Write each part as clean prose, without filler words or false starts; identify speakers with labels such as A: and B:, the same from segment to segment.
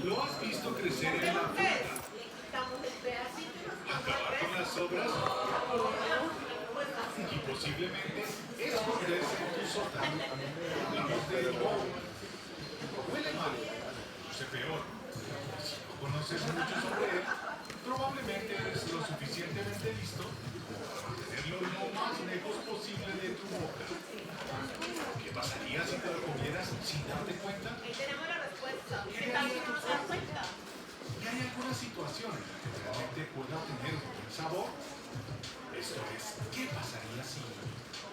A: ¿Lo has visto crecer en la fruta? Acabar con las sobras y posiblemente esconderse en tu sótano. Hablamos del moho. Huele mal, luce peor. Si no conoces mucho sobre él, probablemente eres lo suficientemente listo para mantenerlo lo más lejos posible de tu boca. ¿Qué pasaría si te lo comieras sin darte cuenta?
B: Ahí tenemos la respuesta. ¿Qué tal si no nos da cuenta?
A: ¿Y hay alguna situación en la que realmente pueda tener un buen sabor? Esto es, ¿qué pasaría si?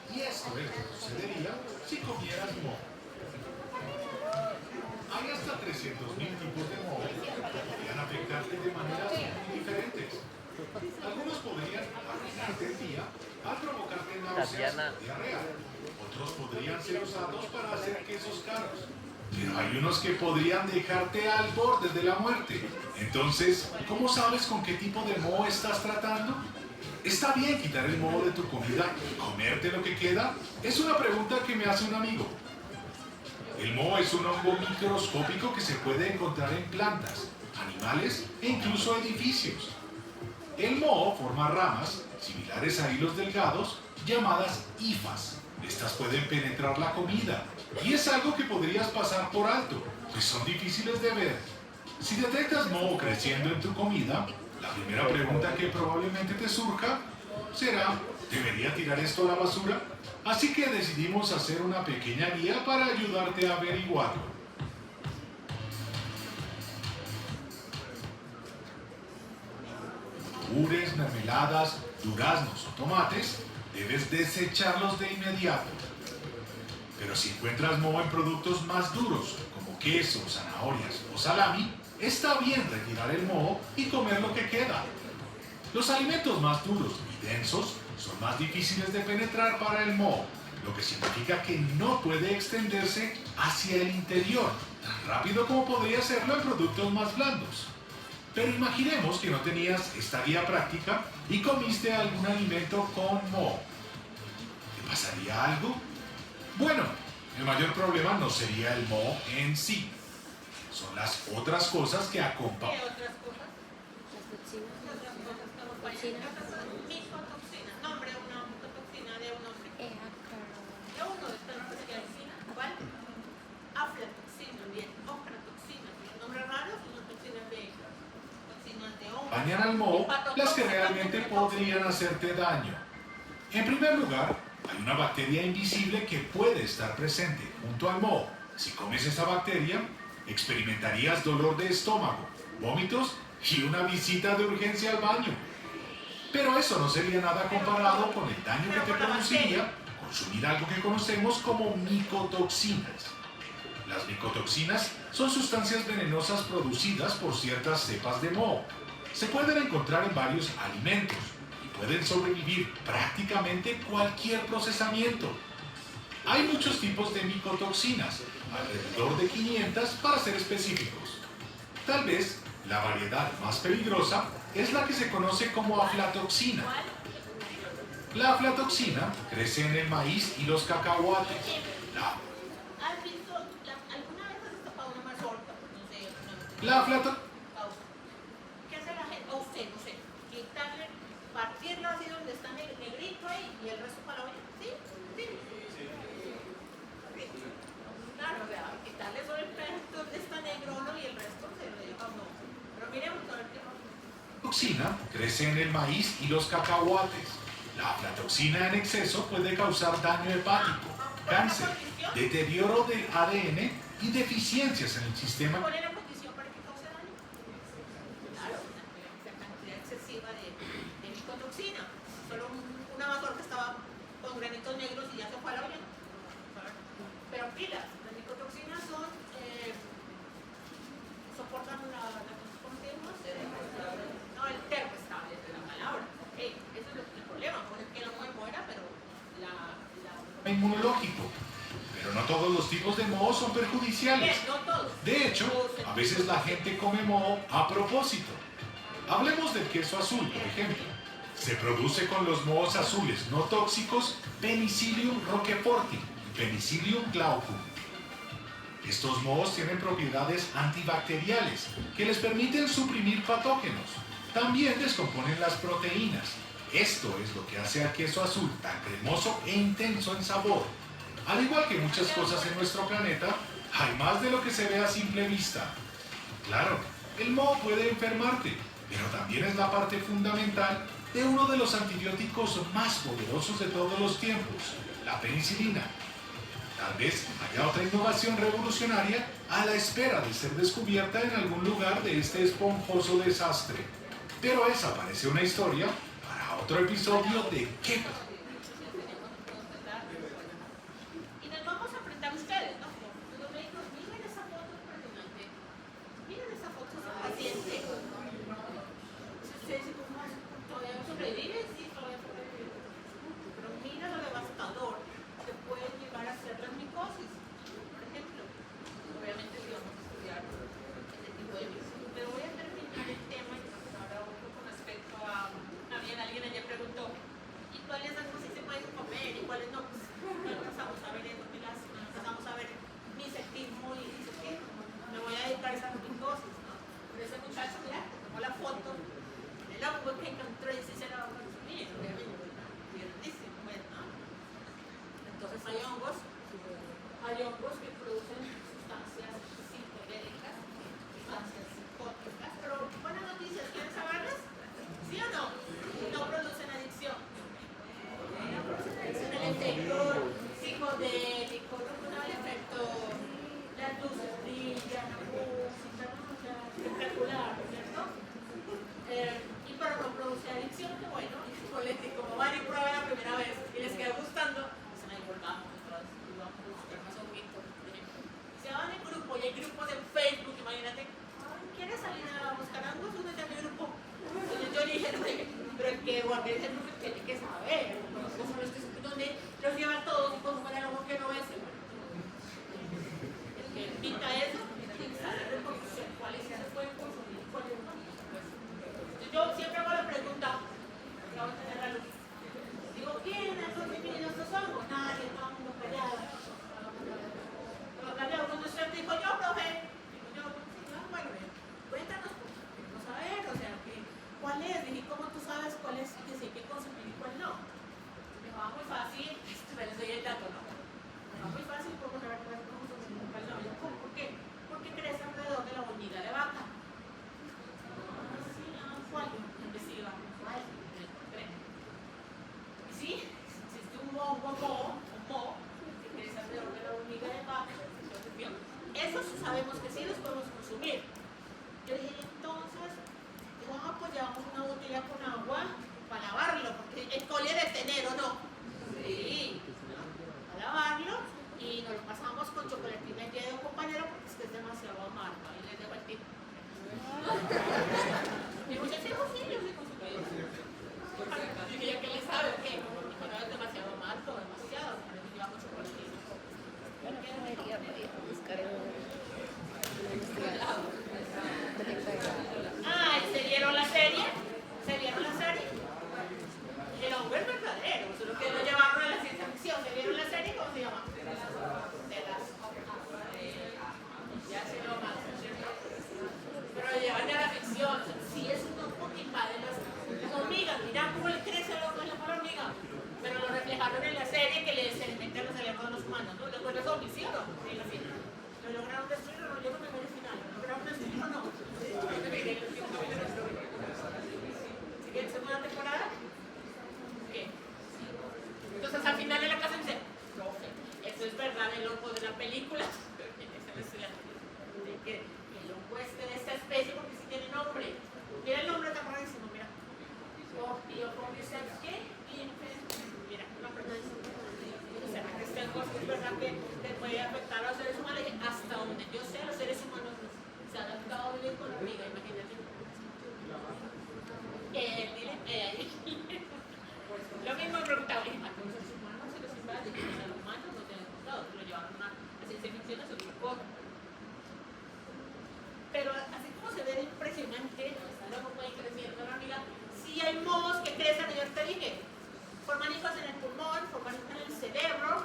A: Y esto es lo que sucedería si comieras moho. Hay hasta 300.000 tipos de moho que podrían afectarte de maneras muy diferentes. Algunos podrían arruinarte el día al provocarte náuseas o diarrea. Otros podrían ser usados para hacer quesos caros. Pero hay unos que podrían dejarte al borde de la muerte. Entonces, ¿cómo sabes con qué tipo de moho estás tratando? ¿Está bien quitar el moho de tu comida y comerte lo que queda? Es una pregunta que me hace un amigo. El moho es un hongo microscópico que se puede encontrar en plantas, animales e incluso edificios. El moho forma ramas similares a hilos delgados llamadas hifas. Estas pueden penetrar la comida y es algo que podrías pasar por alto, pues son difíciles de ver. Si detectas moho creciendo en tu comida, la primera pregunta que probablemente te surja será, ¿debería tirar esto a la basura? Así que decidimos hacer una pequeña guía para ayudarte a averiguarlo. Yogures, mermeladas, duraznos o tomates, debes desecharlos de inmediato. Pero si encuentras moho en productos más duros, como queso, zanahorias o salami, está bien retirar el moho y comer lo que queda. Los alimentos más duros y densos son más difíciles de penetrar para el moho, lo que significa que no puede extenderse hacia el interior tan rápido como podría hacerlo en productos más blandos. Pero imaginemos que no tenías esta guía práctica y comiste algún alimento con moho. ¿Te pasaría algo? Bueno, el mayor problema no sería el moho en sí. Son las otras cosas que acompañan.
B: ¿Qué otras cosas? Micotoxinas. Nombre una micotoxina de un hombre. De uno de estos nombres que hay. ¿Cuál? Aflatoxina, bien. Ocratoxina. Un nombre raro, son toxinas de hongo.
A: Bañan al moho las que realmente podrían hacerte daño. En primer lugar, hay una bacteria invisible que puede estar presente junto al moho. Si comes esa bacteria, experimentarías dolor de estómago, vómitos y una visita de urgencia al baño. Pero eso no sería nada comparado con el daño que te produciría consumir algo que conocemos como micotoxinas. Las micotoxinas son sustancias venenosas producidas por ciertas cepas de moho. Se pueden encontrar en varios alimentos y pueden sobrevivir prácticamente cualquier procesamiento. Hay muchos tipos de micotoxinas, alrededor de 500 para ser específicos. Tal vez la variedad más peligrosa es la que se conoce como aflatoxina. La aflatoxina crece en el maíz y los cacahuates.
B: ¿Has visto? ¿Alguna vez has destapado una mazorca? No sé,
A: La aflatoxina
B: ¿qué hace la gente? O usted, no sé, quitarle, partirlo así donde está negrito ahí y el resto para la olla. ¿Sí? Sí. Claro, o sea, quitarle solo el pedazo donde está negrolo y el resto se lo deja no. Pero miremos a ver qué pasa.
A: aflatoxina crece en el maíz y los cacahuates. La aflatoxina en exceso puede causar daño hepático, cáncer, deterioro del ADN y deficiencias en el sistema.
B: ¿Cuál es la condición para que cause daño? Claro, la cantidad excesiva de micotoxina. Solo una mazorca estaba con granitos negros y ya se fue a la olla. Pero pilas, las micotoxinas son, soportan ¿cómo se llama? No, el termoestable de la palabra. Eso es el problema, puede que la mujer muera, pero
A: Inmunológico. Pero no todos los tipos de moho son perjudiciales.
B: no todos.
A: De hecho, a veces la gente come moho a propósito. Hablemos del queso azul, por ejemplo. Se produce con los mohos azules no tóxicos Penicillium roqueforti y Penicillium glaucum. Estos mohos tienen propiedades antibacteriales que les permiten suprimir patógenos. También descomponen las proteínas. Esto es lo que hace al queso azul tan cremoso e intenso en sabor. Al igual que muchas cosas en nuestro planeta, hay más de lo que se ve a simple vista. Claro, el moho puede enfermarte, pero también es la parte fundamental de uno de los antibióticos más poderosos de todos los tiempos, la penicilina. Tal vez haya otra innovación revolucionaria a la espera de ser descubierta en algún lugar de este esponjoso desastre. Pero esa parece una historia para otro episodio de ¿Qué?
B: Y nos vamos a enfrentar a ustedes, ¿no? Los médicos, miren esa foto impresionante. Miren esa foto de ese paciente. Ustedes dicen, ¿todavía sobrevive? Sí, todavía sobrevive. Pero mira lo devastador que puede llegar a ser las micosis, por ejemplo. Obviamente sí vamos a estudiar este tipo de micosis. Pero voy a terminar el tema y pasar a otro con respecto a... Alguien ayer preguntó, ¿y cuáles animales sí se pueden comer y cuáles no? Pues no alcanzamos a ver eso, no alcanzamos a ver misectismo y disectismo. Me voy a dedicar a esas micosis, ¿no? Pero ese muchacho, mira, tomó la foto del hongo que encontró y se la va a consumir, obviamente, ¿no? Ciertísimo, pues, ¿no? Entonces hay hongos que producen sustancias psicodélicas, sustancias psicóticas, pero buenas noticias, ¿quieren saberlas? ¿Sí o no? No producen adicción. No producen adicción. El efecto psicodélico, no el efecto, las luces brillan, la música, espectacular, ¿cierto? Y pero no produce adicción, que bueno, y como van y prueban la primera vez y les queda gustando, dicen ahí volvamos otra vez y vamos a buscar más honguitos, por ejemplo. Se van en grupo y hay grupos en Facebook, imagínate, ¿quieres salir a buscar hongos? Únete a mi grupo. Entonces yo dije, pero el que guarde ese grupo tiene que saber, conozco son los que donde los llevan todos y consumen el hongo que no es. El que pinta eso, tiene que saber de producción, cuáles se pueden consumir, cuáles no. Yo siempre hago la pregunta, vamos a tener la luz. Digo, ¿quién ha consumido estos hongos? Nadie, todo el mundo callado. Todo callado. Cuando usted dijo yo, profe, digo yo, bueno, cuéntanos, porque queremos saber, o sea, ¿cuál es? Dije, ¿cómo tú sabes cuál es que sí hay que consumir y cuál no? Me va muy fácil, les doy el dato, ¿no? Me va muy fácil cómo saber cuál es consumir y cuál no. ¿Por qué? Porque crece alrededor de la boñiga de vaca. ¿Cuál? Investiga. ¿Cuál? Y sí, existe un moho que crece alrededor de la boñiga de vaca. Esos sabemos que sí los podemos consumir. Yo dije, entonces, pues llevamos una botella con agua para lavarlo, porque el coli de tener o no. Sí, para lavarlo y nos lo pasamos con chocolatina y de un compañero porque es que es demasiado amargo. Ahí les dejo el tip. Digo, yo sí, yo soy consumidor. Dije, ¿ya qué le sabe? ¿Qué? Dijo, no, es demasiado amargo, demasiado. Por eso llevamos chocolatina. ¿Se vieron la serie? El hongo es verdadero, solo que lo llevaron a la ciencia ficción. ¿Se vieron la serie? ¿Cómo se llama? Ya se lo más. Pero lo llevan a la ficción. Sí, es un hongo que invade las hormigas. Mirá cómo le crece el hongo en la hormiga. Pero lo reflejaron en la serie que les alimenta los cerebros de los humanos, ¿no? Después de zombies, ¿sí o no? Sí, lo sí. Lo lograron destruir, no llegó a el final. ¿Lo lograron destruir o no? ¿Sigue en segunda temporada? ¿Qué? Entonces al final de la casa dice, profe, eso es verdad, el hongo de la película. De que el hongo de esta especie, porque si tiene nombre. Mira el nombre, está rarísimo, mira. ¿Qué? Mira, una persona dice, o sea, que este hongo es verdad que te puede afectar a los seres humanos. Hasta donde yo sé, los seres humanos se han adaptado a vivir con la hormiga, imagínate. Lo mismo me preguntaba, ¿a los seres humanos se los invaden? A los humanos no tienen contado, lo llevaron a ciencia ficción, es otra cosa. Pero así como se ve impresionante, luego puede creciendo la hormiga, sí hay mohos que crecen, yo te dije, forman hijos en el pulmón, forman hijos en el cerebro,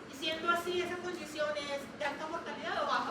B: y siendo así, esa condición es de alta mortalidad o baja.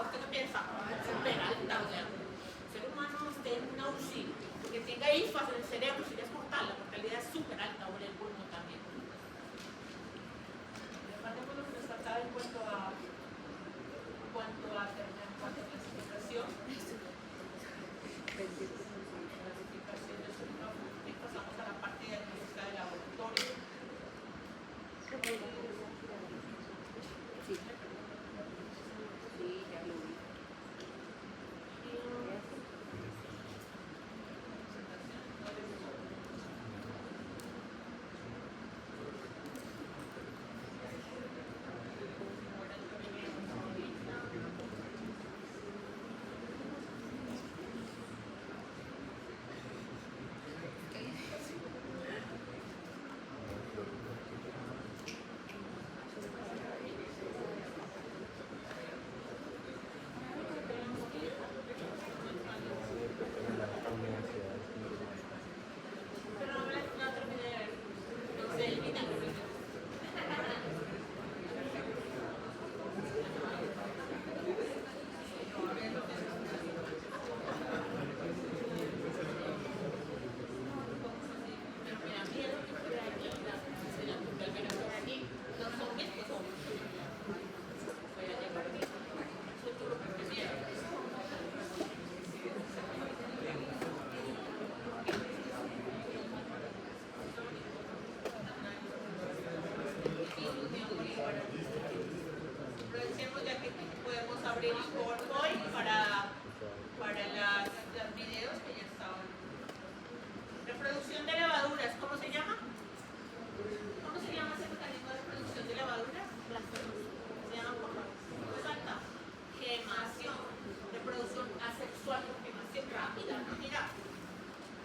B: rápida, ¿no? Mira,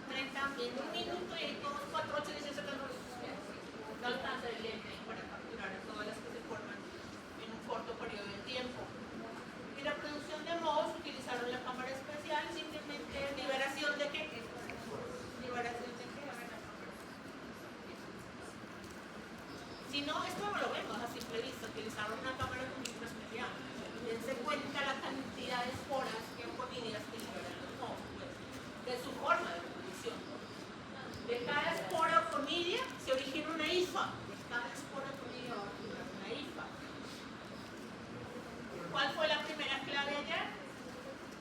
B: 30 en un minuto y hay todos 4, 8, 16 segundos. No alcanza el lente para capturar todas las que se forman en un corto periodo de tiempo. Y la producción de MOS utilizaron la cámara especial, simplemente liberación de qué? Liberación de qué? Si no, esto no lo vemos a simple vista, utilizaron una cámara con micro especial. Dense cuenta la cantidad de esporas que oncomídeas que liberan los MOS, pues, de su forma de producción. De cada espora oncomídea se origina una hifa. De cada espora oncomídea va a originar una hifa. ¿Cuál fue la primera clave ayer?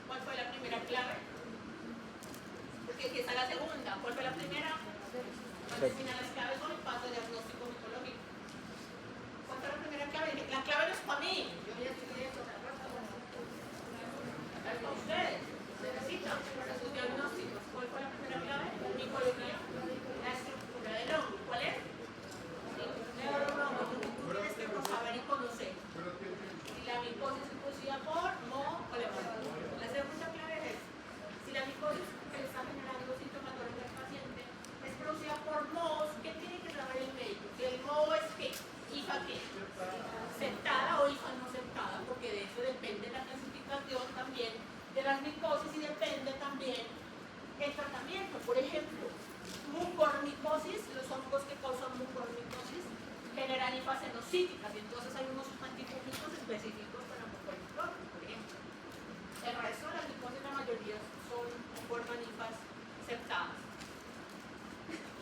B: ¿Cuál fue la primera clave? Porque aquí está la segunda. ¿Cuál fue la primera? Al final las claves son el paso de diagnóstico micológico. ¿Cuál fue la primera clave? La clave no es para mí. Yo ya estoy esto, la clave es para ustedes. Necesitan para sus diagnósticos. ¿Cuál fue la primera clave? Micología. La estructura del hongo. ¿Cuál es? Sí, el hongo. Tú tienes que saber y conocer. Si la micosis es producida por mo o levodopa. La segunda clave es si la micosis que le está generando sintomatología al paciente es producida por mohos, ¿qué tiene que saber el médico? Si el moho es qué, hifa qué, septada o hifa no septada, porque de eso depende la clasificación también de las micosis y depende también el tratamiento. Por ejemplo, mucormicosis, los hongos que causan mucormicosis generan hifas enocíticas, y entonces hay unos antifúngicos específicos para mucormicosis, por ejemplo. El resto de las micosis, la mayoría forman hifas septadas.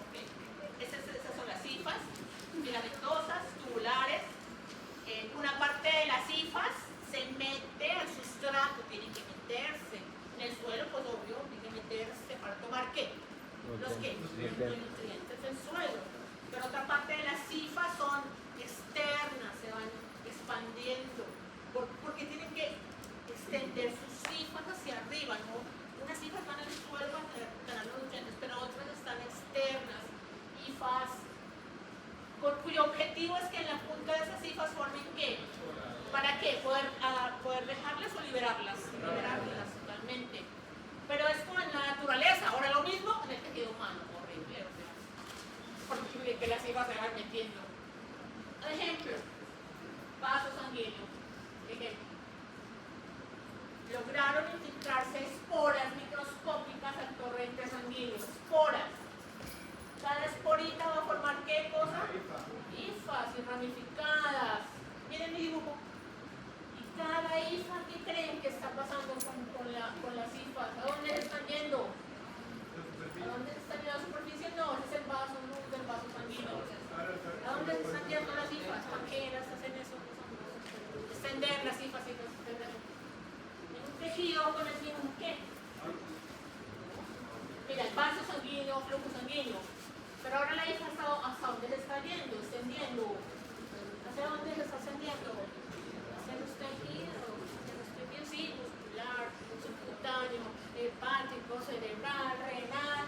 B: Okay. Esas son las hifas filamentosas, tubulares. Una parte de las hifas se mete al sustrato, tiene que meterse. En el suelo, pues obvio, tiene que meterse para tomar ¿qué? Los nutrientes del suelo. Pero otra parte de las hifas son externas, se van expandiendo, porque tienen que extender sus hifas hacia arriba, ¿no? Unas hifas van al suelo a ganar los nutrientes, pero otras están externas, hifas, cuyo objetivo es que en la punta de esas hifas formen ¿qué? ¿Para qué? Poder dejarlas o liberarlas, totalmente. Pero es como en la naturaleza. Ahora lo mismo en el tejido humano, horrible, o sea, porque que las hifas se van metiendo. Ejemplo, vaso sanguíneo. Ejemplo. Lograron infiltrarse esporas microscópicas al torrente sanguíneo. Esporas. Cada esporita va a formar ¿qué cosa? Hifas y ramificadas. Miren mi dibujo. Y cada hifa, ¿qué creen que está pasando con las hifas? ¿A dónde están yendo? ¿A dónde están yendo? ¿A la superficie? No, ese es el vaso, no es el vaso sanguíneo. ¿A dónde están yendo las hifas? ¿Para qué las hacen eso? Extender las hifas y extender. En un tejido con el fin ¿qué? Mira, el vaso sanguíneo, flujo sanguíneo. Pero ahora la hifa hasta dónde se está yendo, extendiendo. ¿Hacia dónde se está extendiendo? Hacia los tejidos, sí, muscular, subcutáneo, hepático, cerebral, renal.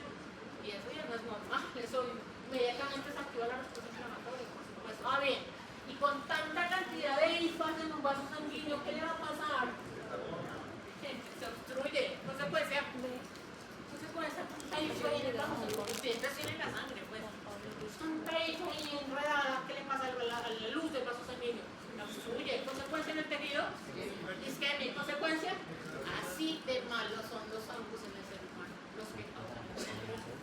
B: Y eso ya no es normal, eso inmediatamente se activa la respuesta inflamatoria, por supuesto. Bien, y con tanta cantidad de hifas en un vaso sanguíneo, ¿qué le va a pasar? Se obstruye, no se puede ser. Ahí en el vaso sanguíneo, ustedes tienen la sangre, pues. Un pecho ahí enredada, ¿qué le pasa a la luz del vaso sanguíneo? La obstruye. ¿Consecuencia en el tejido? Isquemia. ¿Consecuencia? Así de malos son los hongos en el ser humano, los que causan el cáncer.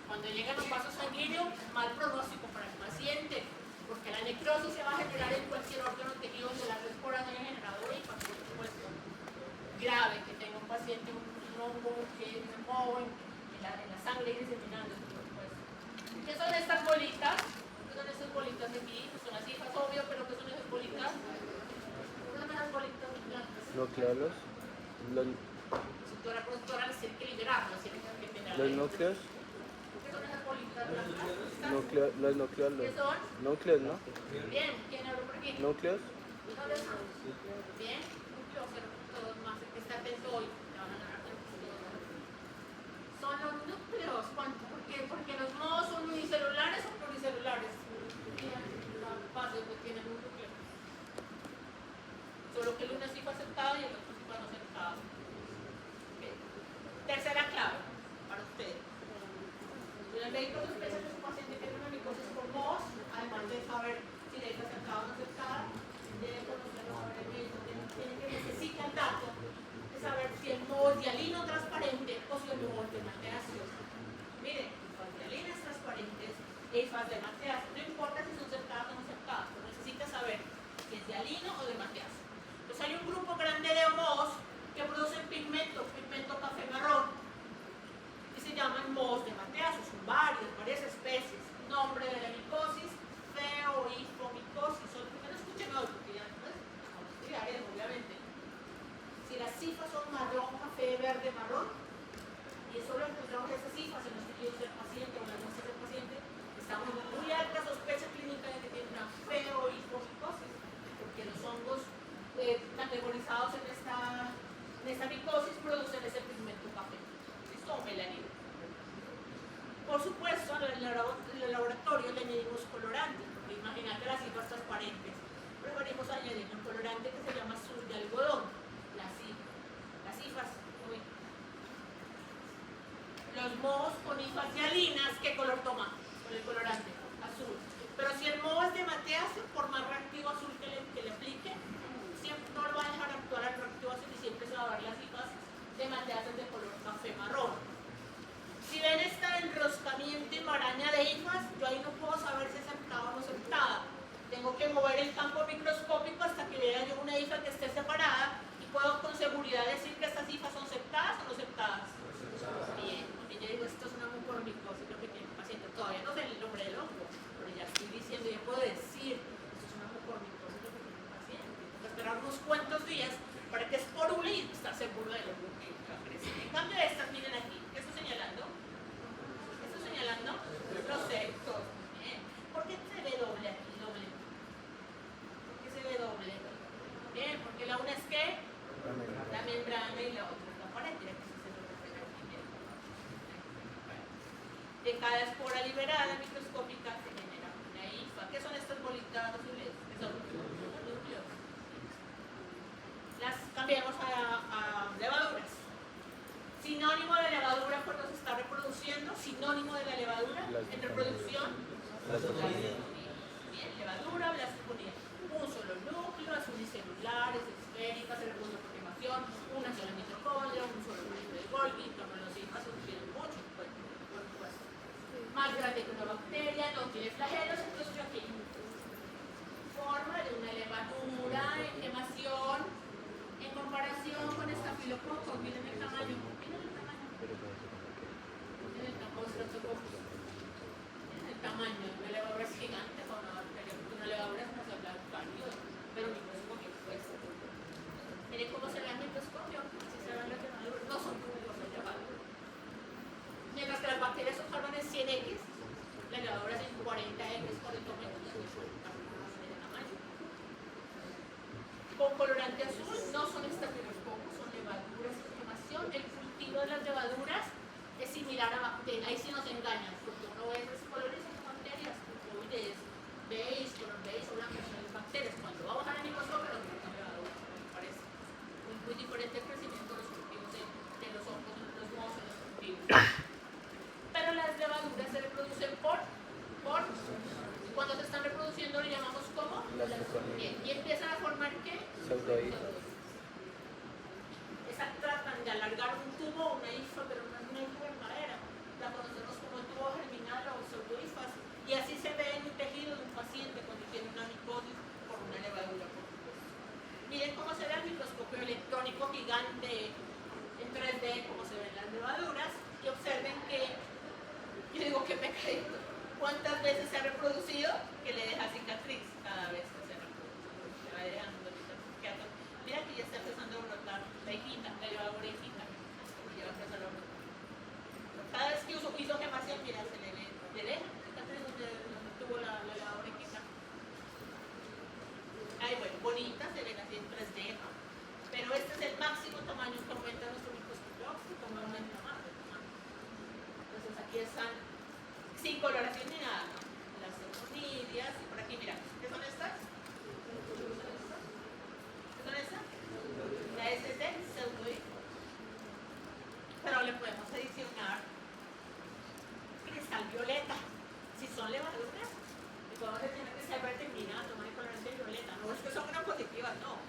B: Cuando llegan los vasos sanguíneos, mal pronóstico para el paciente, porque la necrosis se va a generar en cualquier órgano o tejido donde las esporas hayan generado hifa, por supuesto. Grave que tenga un paciente un hongo que se mueve en la sangre y diseminando, por supuesto. ¿Qué son estas bolitas? ¿Qué son estas bolitas de aquí? Pues son las hifas, obvio, pero ¿qué son esas bolitas? ¿Qué son esas bolitas blancas?
C: Nucleolos.
B: La productora les tiene que liberarlas, tiene que tener.
C: Los núcleos.
B: ¿Qué son esas bolitas blancas?
C: Los nucleolos.
B: ¿Qué son?
C: Núcleos, ¿no?
B: Bien, ¿quién habló por aquí?
C: Núcleos.
B: ¿Dónde están? Bien, núcleos, todos más, el que está atento hoy, le van a ganar son los núcleos. ¿Por qué? Porque los mohos son unicelulares o pluricelulares. La fase que tienen un núcleo. Solo que el uno es hifa aceptado y el otro es hifa no aceptado. Okay. Tercera y solo encontramos esas cifras en los estudios del paciente o en las muestras del paciente, estamos con muy alta sospecha clínica de que tiene una feohidromicosis, porque los hongos categorizados en esta micosis producen ese pigmento café. Esto o melanina. Por supuesto, en el laboratorio le añadimos colorante, porque imagínate las cifras transparentes. Preferimos añadir un colorante que se llama azul de algodón, las cifras. Los mohos con hifas de alinas, ¿qué color toma? Con el colorante, azul. Pero si el moho es de mateáceo, por más reactivo azul que le aplique, siempre no lo va a dejar actuar al reactivo azul y siempre se va a dar las hifas de mateáceo de color café marrón. Si ven esta enroscamiento y maraña de hifas, yo ahí no puedo saber si es septada o no septada. Tengo que mover el campo microscópico hasta que vea yo una hifa que esté separada y puedo con seguridad decir que estas hifas son septadas o no septadas. Bien, porque yo digo, esto es una mucormicosis, lo que tiene el paciente. Todavía no sé el nombre del hongo, pero ya estoy diciendo, ya puedo decir, esto es una mucormicosis, lo que tiene el paciente. Tengo que esperar unos cuantos días para que esporule y estar seguro de lo que crece. En cambio, estas, miren aquí, ¿qué estoy señalando? ¿Qué estoy señalando? Los sectos. ¿Por qué se ve doble aquí? Doble. ¿Por qué se ve doble? Bien, porque la una es ¿qué? La membrana y la otra es la pared. Mira que eso se lo refleja aquí. De cada espora liberada microscópica se genera una hifa. ¿Qué son estas bolitas azules? ¿Qué son? Los núcleos. Las cambiamos a levaduras. Sinónimo de levadura cuando se está reproduciendo, sinónimo de la levadura en reproducción. Bien, levadura, blastocomía. Un solo núcleo, es unicelular, es esférica, se reproduce por quemación, una sola mitocondria, un solo núcleo de Golgi, como los hijos se tienen mucho, por supuesto. Más grande que una bacteria, no tiene flagelos, entonces yo aquí forma de una levadura en quemación en comparación con estafilococcus. Miren el tamaño, miren el tamaño. Miren el tamaño de una levadura es gigante con una bacteria, porque una levadura es una célula eucariote, pero un microscopio pues. Miren cómo se ve el microscopio, así se ven las levaduras, no son cúbicos de levadura. Mientras que las bacterias son carbones 100X, las levaduras en 40X por el tamaño de tamaño. Con colorante azul no son estafilococcus, son levaduras en quemación. El cultivo de las levaduras es similar a bacterias, ahí sí nos engañan, porque uno ve esos colores son bacterias, cultivoides, beige, color beige o blanco, son las bacterias. Cuando vamos a ver el microscopio nos vemos una levadura, me parece. Muy diferente el crecimiento de los cultivos de los hongos, de los mohos, de los cultivos. Pero las levaduras se reproducen por cuando se están reproduciendo lo llamamos como bien, y empiezan a formar ¿qué? Pseudohifas. Tratan de alargar un tubo o una hifa, pero no es una hifa verdadera, la conocemos como tubo germinal o pseudohifas, y así se ve en un tejido de un paciente cuando tiene una micosis por una levadura. Miren cómo se ve el microscopio electrónico gigante en 3D, cómo se ven las levaduras, y observen que yo digo que pecadito. ¿Cuántas veces se ha reproducido? Que le deja cicatriz cada vez que se reproduce. Se va dejando cicatriz. Mira que ya está empezando a brotar la hijita, la levadura hijita. Ya va a empezar a brotar. Cada vez que hizo quemación, mira, se le deja cicatriz donde tuvo la levadura hijita. Ay, bueno, bonita, se ven así en 3D. Pero este es el máximo tamaño que aumenta nuestro microscopio óptico, no aumenta más el tamaño. Entonces aquí están sin coloración ni nada, ¿no? Las onidias, y por aquí, mira, ¿qué son estas? ¿Qué son estas? La SC, pseudohifa. Pero le podemos adicionar cristal violeta. Si son levaduras, le podemos adicionar cristal determinado, tomar el colorante violeta. No es que son una positivas, no.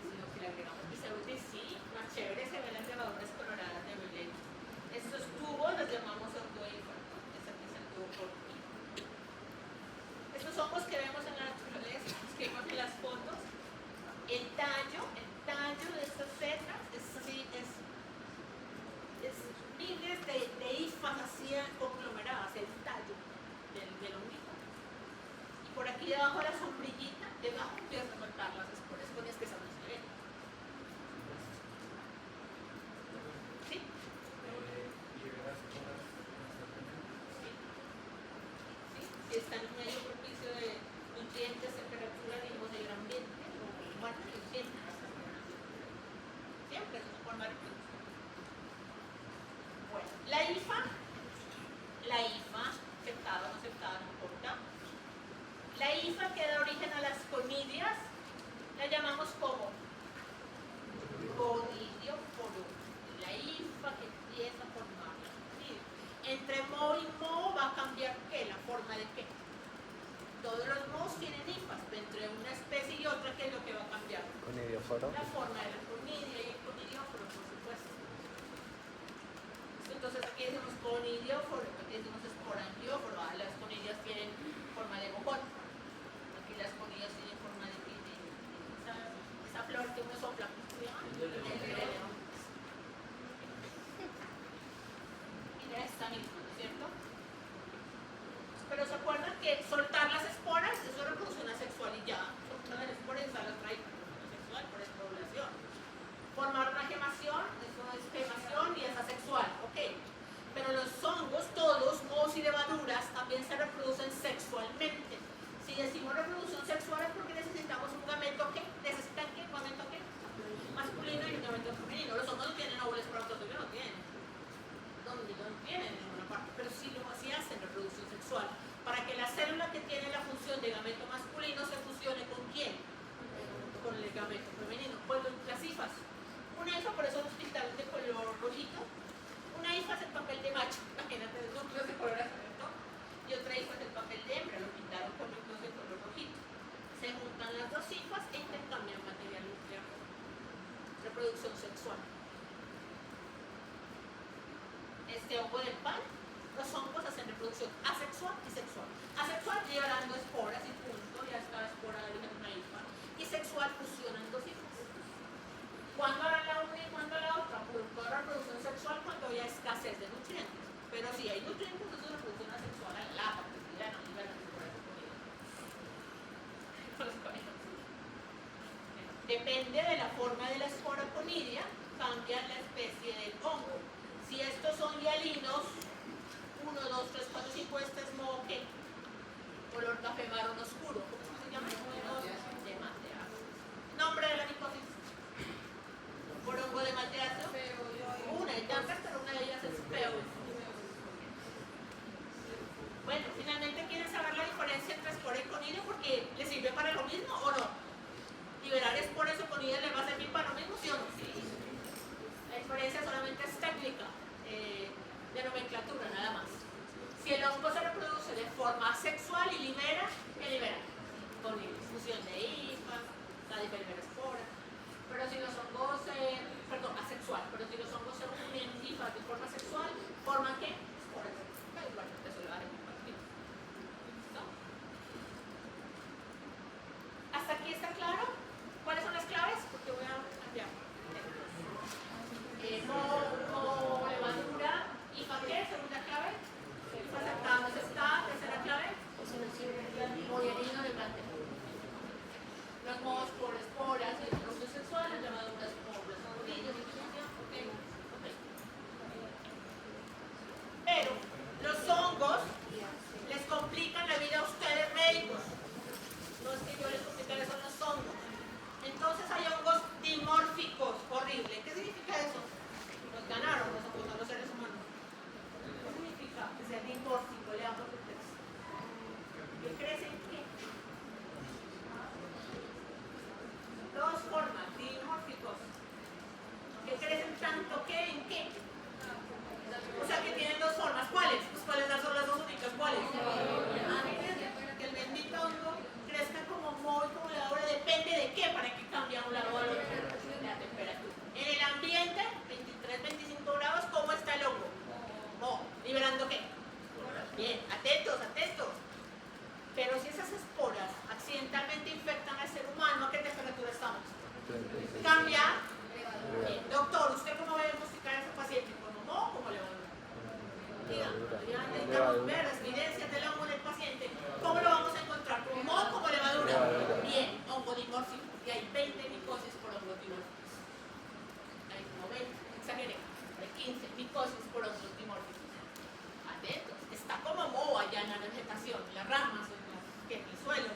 B: Sino que le agregamos cristal y sí, más chévere se ven las levaduras coloradas de violeta. Estos tubos los llamamos pseudohifa. Estos hongos que vemos en la naturaleza, que vemos en las fotos, el tallo de estas setas es miles de hifas así conglomeradas, el tallo del honguito. Y por aquí debajo de la sombrillita, debajo empiezan a faltar las esporas con es que esas no se ven. está en un medio propicio de nutrientes, temperatura, digamos, del ambiente, o bueno, siempre es una forma de reproducción. Bueno, la IFA, aceptada o no aceptada, no importa. La IFA que da origen a las conidias, la llamamos como conidioforo. La IFA que empieza a formar la conidia. Entre mo y mo va a cambiar ¿qué? La forma de qué. Todos los mos tienen IFAs, pero entre una especie y otra, ¿qué es lo que va a cambiar?
C: Conidióforo.
B: La forma de la conidia y el conidióforo, por supuesto. Entonces aquí decimos conidióforo, aquí decimos esporangióforo. Las conidias tienen forma de bocón. Aquí las conidias tienen forma de esa flor que uno sopla. Y de esta misma, ¿no es cierto? Pero se acuerdan que soltar las esporas, eso es reproducción asexual y ya. Soltar las esporas y las trae asexual por espoblación. Formar una gemación, eso es gemación y es asexual, ok. Pero los hongos, todos, mohos y levaduras, también se reproducen sexualmente. Si decimos reproducción sexual es porque necesitamos un gameto que, ¿necesitan qué? ¿Un gameto qué? Masculino y un gameto femenino. Los hongos no tienen óvulos espermatozoides, no tienen. No tienen en ninguna parte, pero sí hacen reproducción sexual. Para que la célula que tiene la función de gameto masculino se fusione ¿con quién? Con el gameto femenino. Pues las hifas. Una hifa, por eso los pintales de color rojito. Una hifa es el papel de macho, imagínate, los núcleos de color azul, ¿no? Y otra hifa es el papel de hembra, lo pintaron con núcleos de color rojito. Se juntan las dos hifas e intercambian material nuclear. Reproducción sexual. Este hongo del pan, los hongos hacen reproducción asexual y sexual. Asexual lleva dando esporas y punto, ya está espora de origen una hifa. Y sexual fusionan dos hifas. ¿Cuándo hará la una y cuándo la otra? Por la reproducción sexual cuando haya escasez de nutrientes. Pero si hay nutrientes, eso es reproducción asexual a la lata, porque ya no liberan por esa comida. Depende de la forma de la espora conidia, cambia la especie del hongo. Si estos son hialinos, 1, 2, 3, 4, 5, este es moho, ¿qué? Color café marrón oscuro. ¿Cómo se llama? De mateáceo. Nombre de la micosis. Por hongo de mateáceo. Una hay tantas, pero una de ellas es feo. Bueno, finalmente quieren saber la diferencia entre espora y conidia porque les sirve para lo mismo o no. Liberar esporas o conidia les va a servir para lo mismo, ¿sí o no? Sí. La diferencia solamente es técnica, de nomenclatura, nada más. Si el hongo se reproduce de forma sexual y libera, ¿qué libera? Con difusión de hifas, la libera espora. Pero si los hongos, asexual, pero si los hongos se unen hifas de forma sexual, ¿forman qué? Esporas. Bueno, eso lo haré compartir. ¿Listo? ¿Hasta aquí está claro? ¿Cuáles son las claves? Porque voy a cambiar. Moho, levadura, IFA, ¿qué? Segunda clave. IFA aceptada, no aceptada. Tercera clave. Modelino de plantel. Los mohos por esporas y reproducción sexual, las levaduras por los ovillos y disfunción. Okay. Pero los hongos les complican la vida a ustedes médicos. No es que yo les complique, son los hongos. Entonces hay hongos dimórficos, horrible. ¿Qué significa eso? Nos ganaron los hongos, no los seres humanos. ¿Qué significa que sea dimórfico? Leamos el texto. ¿Qué crecen qué? Dos formas, dimórficos. ¿Qué crecen tanto qué en qué? O sea que tienen dos formas. ¿Cuáles? Pues ¿cuáles son las dos únicas? ¿Cuáles? Que el bendito hongo crezca como moho y como levadura, depende de qué para que cambie a un lado o al otro. La temperatura. En el ambiente, 23-25 grados, ¿cómo está el hongo? Moho. ¿Liberando qué? Bien, atentos, atentos. Pero si esas esporas accidentalmente infectan al ser humano, ¿a qué temperatura estamos? ¿Cambia? Bien. Doctor, ¿usted cómo va a diagnosticar a ese paciente? ¿Como moho o como levadura? Ya necesitamos ver las evidencias del hongo en el paciente. ¿Cómo lo vamos a encontrar? ¿Como moho o como levadura? Bien, hongo dimórfico. Y hay 20 micosis por hongos dimórficos. Hay como 20, exageré. Hay 15 micosis por hongos dimórficos. atentos, está como moho allá en la vegetación, en las ramas, en el suelo.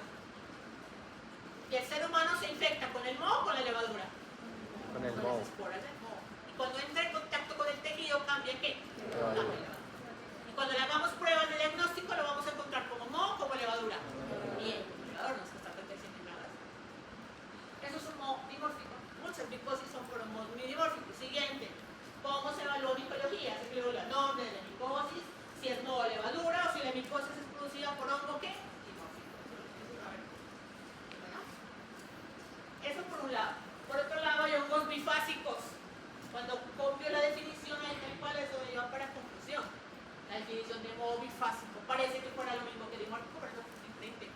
B: Y el ser humano se infecta con el moho o con la levadura.
C: Con el
B: Con
C: moho.
B: las esporas del moho. Y cuando entra en contacto con el tejido, ¿cambia qué? Cambia levadura. Y cuando le hagamos pruebas de diagnóstico, lo vamos a encontrar como moho o como levadura. Bien, como levadura, no es que está perteneciendo nada. Eso es un moho dimórfico. Muchas micosis son por un moho muy dimórfico. Siguiente, ¿cómo se evalúa micología? Se escribe el nombre de la micosis, si es moho o levadura, o si la micosis es producida por hongo, ¿qué? Dimórfico. A ver. Bueno, eso por un lado. Por otro lado, hay hongos bifásicos. Cuando copio la definición, ahí tal cual, eso me lleva para conclusión. La definición de moho bifásico. Parece que fuera lo mismo que dimórfico, pero es diferente.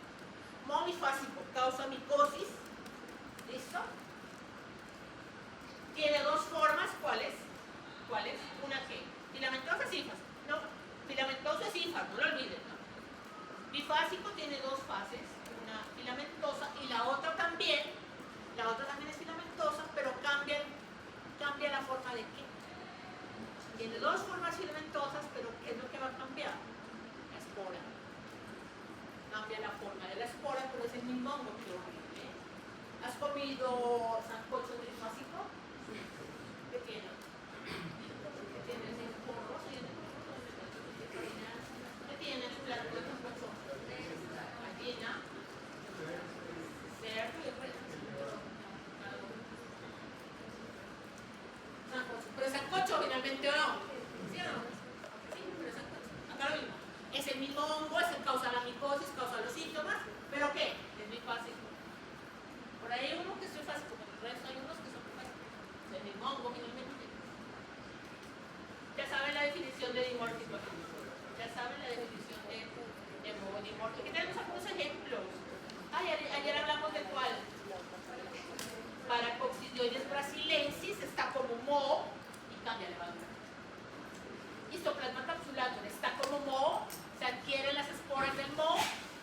B: Moho bifásico causa micosis. ¿Listo? Tiene dos formas. ¿Cuáles? ¿Cuáles? Una que filamentosa es ínfasa. No, filamentoso es ínfasa, no lo olviden, ¿no? Bifásico tiene dos fases, una filamentosa y la otra también. La otra también es filamentosa, pero cambia la forma de qué. Tiene dos formas filamentosas, pero ¿qué es lo que va a cambiar? La espora. Cambia la forma de la espora, pero es el mismo hongo que lo vive. ¿Has comido sancocho trifásico? ¿Qué tiene? ¿Qué tiene? ¿Es el porro? ¿Qué tiene su plato de sancocho? Gallina, cerdo y res. Sancocho. Pero sancocho finalmente o no. ¿Sí o no? Sí, pero es sancocho. Acá lo mismo. Es el mismo hongo, es el que causa la micosis, causa los síntomas, pero ¿qué? Es bifásico. Por ahí hay uno que es bifásico, pero el resto hay unos que son bifásicos. Es el mismo hongo finalmente. Ya saben la definición de dimórfico. Ya saben la definición de moho dimórfico. Aquí tenemos algunos ejemplos. Ayer hablamos de cuál. Paracoccidioides brasilensis está como moho y cambia levadura. Histoplasma capsulatum está como moho, se adquieren las esporas del moho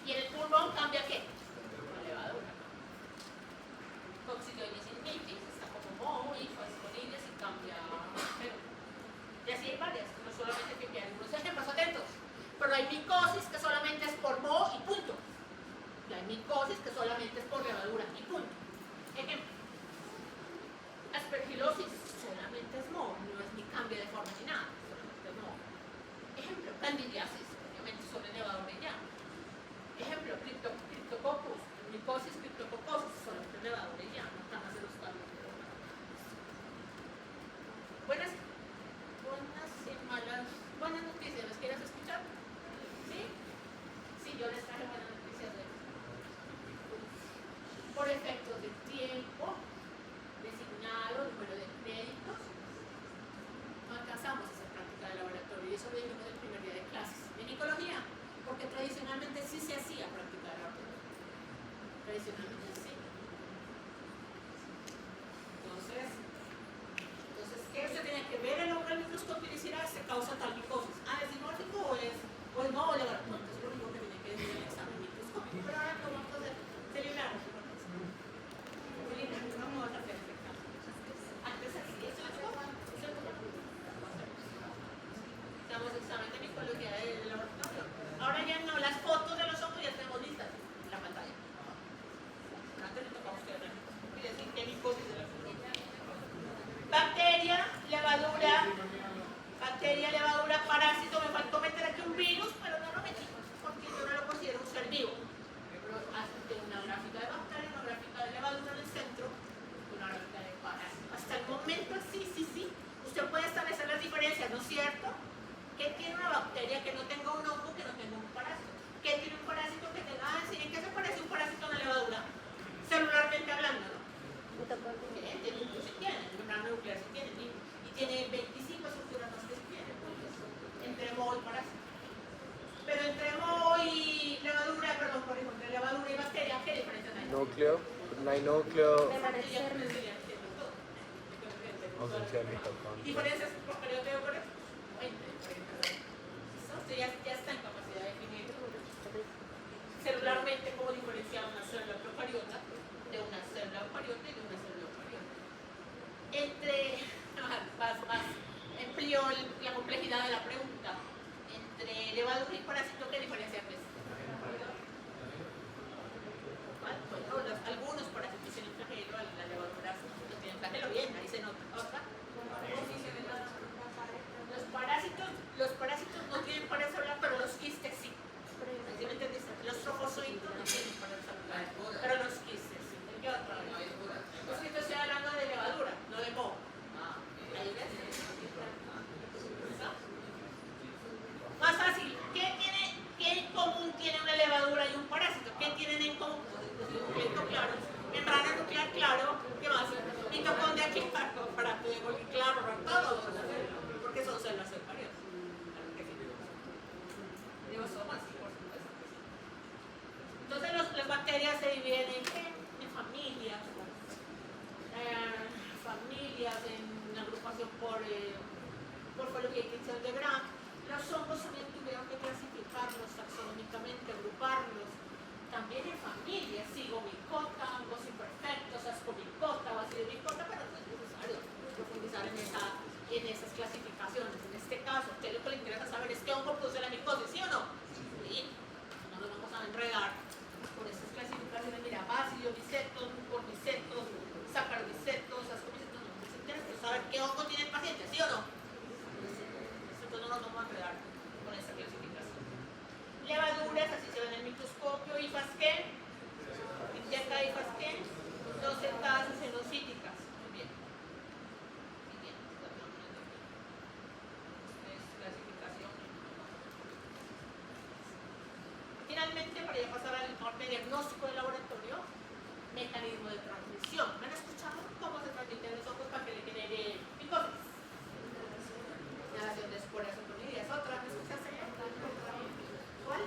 B: y en el pulmón cambia ¿qué? La levadura. Coccidioides ignitis está como moho y fasconides y cambia. Y así hay varias, no solamente que hay algunos ejemplos atentos. Pero hay micosis que solamente es por moho y punto. Y hay micosis que solamente es por levadura y punto. Ejemplo. Aspergilosis solamente es moho, no es ni cambia de forma ni nada, solamente es moho. Ejemplo, candidiasis, obviamente solo es levadura y ya. Ejemplo, criptococcus, micosis criptococosis, solamente es levadura y ya, no están más de los cambios. Buenas y malas, buenas noticias, ¿las quieres escuchar? ¿Sí? Sí, yo les traje buenas noticias de por efectos de tiempo designado, número de créditos, no alcanzamos esa práctica de laboratorio y eso lo dijimos el primer día de clases. En micología, porque tradicionalmente sí se hacía práctica de laboratorio. Tradicionalmente sí. Entonces, ¿qué usted tiene que ver el hongo al microscopio y decir, se causa tal micosis? ¿Es dimórfico o es no o laboratorio? Entonces, es lo único que tiene que decir el examen microscópico. Pero ahora, ¿cómo vamos a hacer? Celular. Vamos a hacer este caso. Antes así, ¿eso es todo? Estamos examen de micología del laboratorio. Ahora ya no, las fotos de los hongos ya tenemos listas en la pantalla. Antes le tocaba a usted y decir qué micosis de la bacteria, levadura, parásito. Me faltó meter aquí un virus, pero no lo metí porque yo no lo considero un ser vivo. Tengo una gráfica de bacteria, una gráfica de levadura en el centro, una gráfica de parásito. Hasta el momento sí. Usted puede establecer las diferencias, ¿no es cierto? ¿Qué tiene una bacteria que no tenga un hongo, que no tenga un parásito? ¿Qué tiene un parásito que tenga? ¿En qué se parece un parásito a una levadura? Celularmente hablando, ¿no? Tiene núcleo, sí tiene, membrana nuclear sí tiene, y tiene 25 estructuras más que sí tiene, entre moho y parásito. Pero entre moho y levadura, perdón, por ejemplo, entre levadura y bacteria, ¿qué diferencias hay?
C: Núcleo, no hay núcleo.
B: ¿Diferencias por periodo de eucariota? Usted ya está en capacidad de definir celularmente cómo diferenciar una célula procariota de una célula eucariota y de una célula eucariota. Más amplió la complejidad de la pregunta. Entre usted lo que le interesa saber es qué hongo produce la micosis, ¿sí o no? Sí. No nos vamos a enredar con estas clasificaciones, mira, bacillos, micetos, cordycetos, saccharomycetos, ascomicetos, no nos interesa saber qué hongo tiene el paciente, ¿sí o no? Entonces no nos vamos a enredar con esta clasificación. Levaduras, así se ven en el microscopio, hifas ¿qué? Indica hifas ¿qué? No sentadas xenocíticas. Muy bien. Siguiente. Es clasificación. Finalmente, para ya pasar al informe diagnóstico del laboratorio, mecanismo de transmisión. ¿Me han escuchado cómo se transmiten los hongos para que le genere micosis? Inhalación de esporas o conidias. ¿Otra? ¿Me escuchaste? ¿Cuál?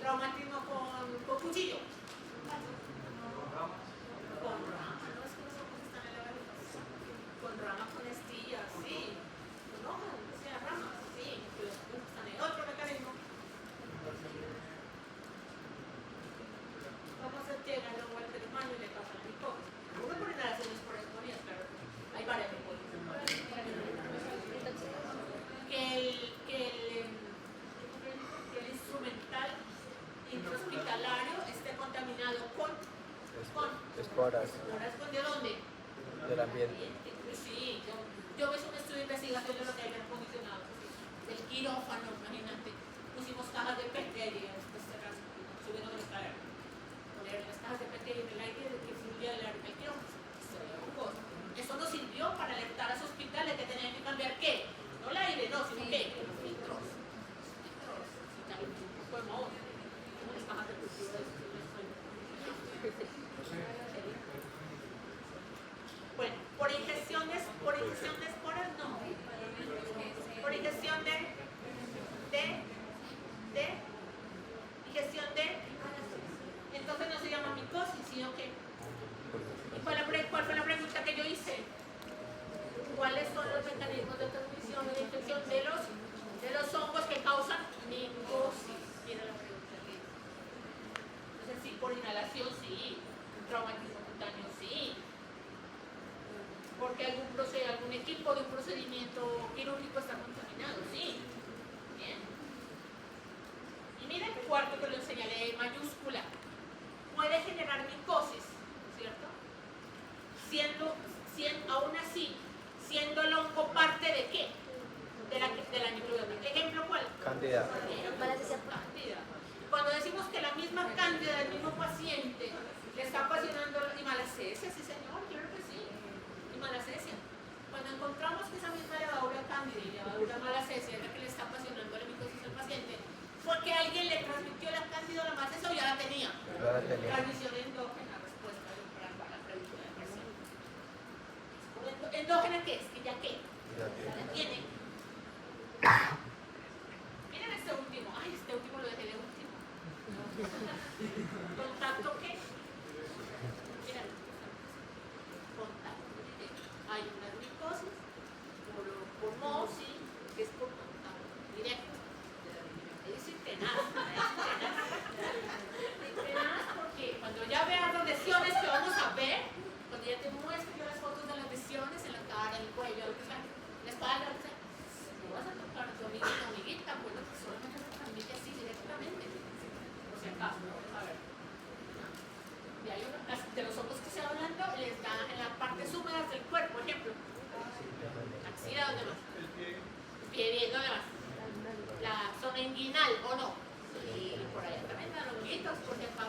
B: Traumatismo con cuchillo. Con rama, no es que los hongos están elevados. Con rama, con estillas, sí. Con hojas, o sea, ramas, sí. Los hongos están en otro mecanismo. ¿Cómo se llega al hongo al ser humano y le pasa la micosis? Uno por inhalaciones por escorías, claro. Hay varias hipótesis. Que el instrumental intrahospitalario esté contaminado con
C: Esporas
B: ¿de dónde?
C: del ambiente.
B: Sí, yo hice un estudio de investigación de los aire acondicionados, del quirófano, imagínate. Pusimos cajas de PET y después subieron el escalera. Poner las cajas de PET en el aire de que fluya el aire del quirófano. Eso nos sirvió para alertar a los hospitales que tenían que cambiar ¿qué? No el aire, no, sino ¿qué? Los filtros. Fue modo. Las cajas de cultivo. Bueno, por ingestión de esporas no. Por ingestión ingestión de entonces no se llama micosis, sino que ¿cuál fue la pregunta que yo hice? ¿Cuáles son los mecanismos de transmisión o de infección de los hongos que causan micosis? Mira la pregunta que hice. Entonces sí, por inhalación sí, traumatismo cutáneo sí, porque algún equipo de un procedimiento quirúrgico está contaminado, sí. Bien. Y miren el cuarto que lo señalé en mayúscula. Puede generar micosis, ¿cierto? Aún así, siendo el hongo parte de qué? De la microbiota. ¿Ejemplo cuál?
C: Cándida.
B: Cándida. Cuando decimos que la misma cándida del mismo paciente le está ocasionando y malacesia, sí señor, claro que sí. Y malacesia. Cuando encontramos que esa misma levadura cándida y levadura malacesia es la que le está ocasionando la micosis al paciente, fue que alguien le transmitió la cándida o la malacesia o ya la tenía. Transmisión endógena, respuesta para la pregunta del paciente. ¿Endógena qué es? ¿Que ya qué? Ya tiene. Miren este último. Ay, este último lo dejé de último. ¿Contacto qué? Miren. Contacto directo. Hay una micosis por moho, sí, que es por contacto directo. Es decir, tenaz. Tenaz porque cuando ya veas las lesiones que vamos a ver, cuando ya te muestro yo las fotos de las lesiones en la cara, en el cuello, la espalda, no vas a tocar a tu amiguita, bueno, que solamente se transmite así directamente. Por si acaso, a ver. Y hay de los hongos que se va hablando, les da en las partes húmedas del cuerpo, por ejemplo. Axila, ¿dónde más? El pie bien, ¿dónde más? La zona inguinal, ¿o no? Y por ahí también dan honguitos, por ejemplo.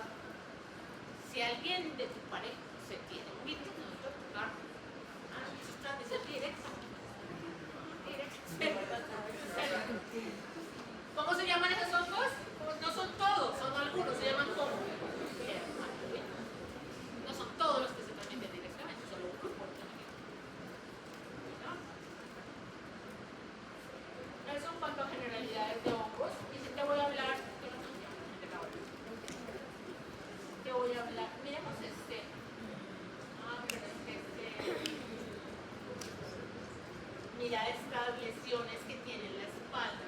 B: Si alguien de tu pareja se tiene honguitos, no hay que tocar. Eso es transmisión directa. ¿Cómo se llaman esos hongos? No son todos, son algunos, se llaman como. No son todos los que se transmiten directamente, solo uno por transmisión. Eso en cuanto a generalidades de hongos. Y si te voy a hablar, miremos mira estas lesiones que tiene en la espalda,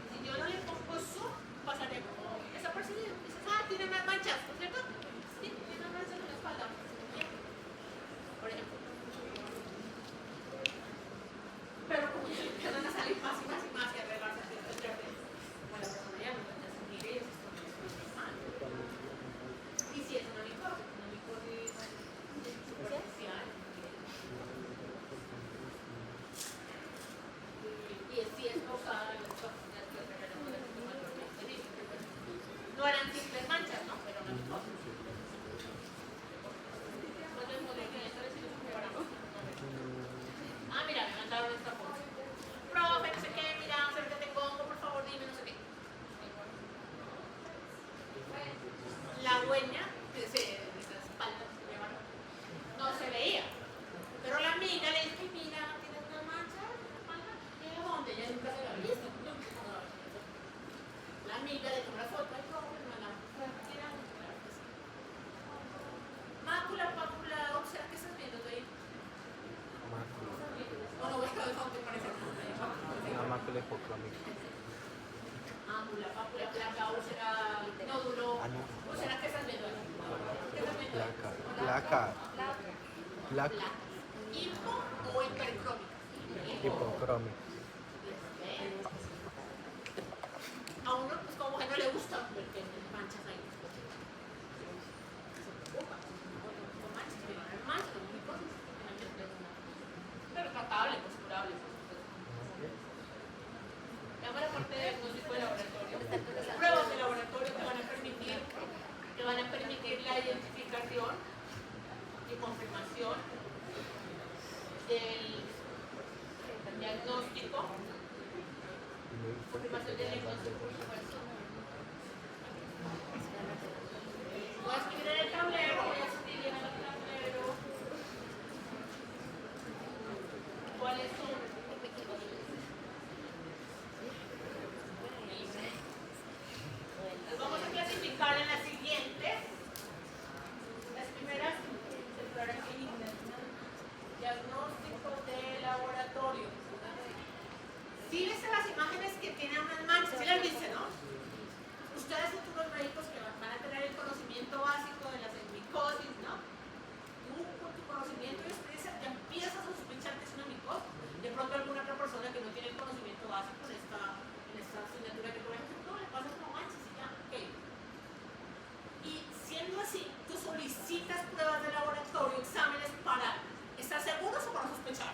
B: si yo no le pongo zoom, pasaré como desapercibido. Dices, tiene unas manchas, ¿no es cierto? Sí, tiene unas manchas en la espalda. Por ejemplo.
C: pápula hipocrómica.
B: La pápula, placa, úlcera, nódulo.
C: Ah, no.
B: ¿Úlcera qué estás viendo? ¿Qué estás viendo?
C: Placa.
B: Placa. ¿Hipo o hipercrómica?
C: Hipocrómica.
B: A uno, pues como que no le gusta porque manchas ahí. Se preocupa. Con manchas, pero no hay manchas, no hay cosas. Pero tratable, pues curable. Llama la parte de diagnóstico de laboratorio. Pruebas de laboratorio que van a permitir la identificación y confirmación del diagnóstico. Confirmación del diagnóstico. Voy a escribir en el tablero, voy a escribir en el tablero cuáles son. Las vamos a clasificar en las siguientes. Las primeras, diagnóstico de laboratorio. ¿Sí viste las imágenes que tienen unas manchas? ¿Sí las viste, no? Ustedes son unos médicos que van a tener el conocimiento básico de las micosis, ¿no? Tú con tu conocimiento y experiencia ya empiezas a sospechar que es una micosis. De pronto alguna otra persona que no tiene el conocimiento básico en esta asignatura que por ejemplo no le pasa como manchas y ya, ok. Y siendo así, tú solicitas pruebas de laboratorio, exámenes para estar seguros o para sospechar.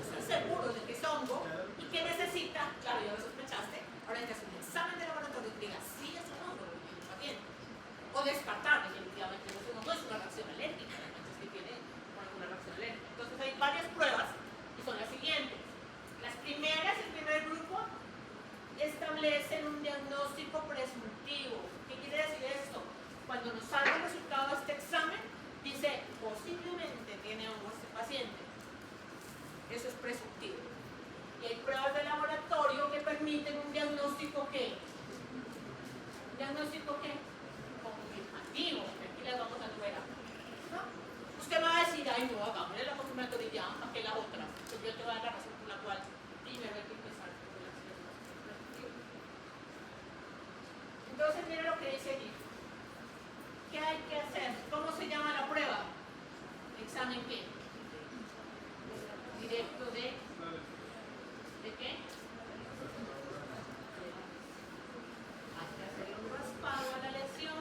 B: Estar seguros de que es hongo y que necesita, claro, ya lo sospechaste, ahora hay que hacer un examen de laboratorio que diga sí es un hongo, lo que está bien. O descartar, definitivamente, no es un hongo, es una reacción alérgica, la mancha es que tiene una reacción alérgica. Entonces hay varias pruebas y son las siguientes. Las primeras, el primer grupo, establecen un diagnóstico presuntivo. ¿Qué quiere decir esto? Cuando nos salga el resultado de este examen, dice posiblemente tiene hongo este paciente. Eso es presuntivo. Y hay pruebas de laboratorio que permiten un diagnóstico ¿qué? ¿Un diagnóstico qué? Confirmativo. Aquí las vamos a ver. ¿No? Usted me va a decir, ay no, hagámosle la confirmatoria ya, ¿para qué la otra? Pues yo te voy a dar la razón por la cual primero hay que empezar con la presuntivo. Entonces mira lo que dice aquí. ¿Qué hay que hacer? ¿Cómo se llama la prueba? ¿Examen qué? Directo ¿de qué? Hay que hacerle un raspado a la lesión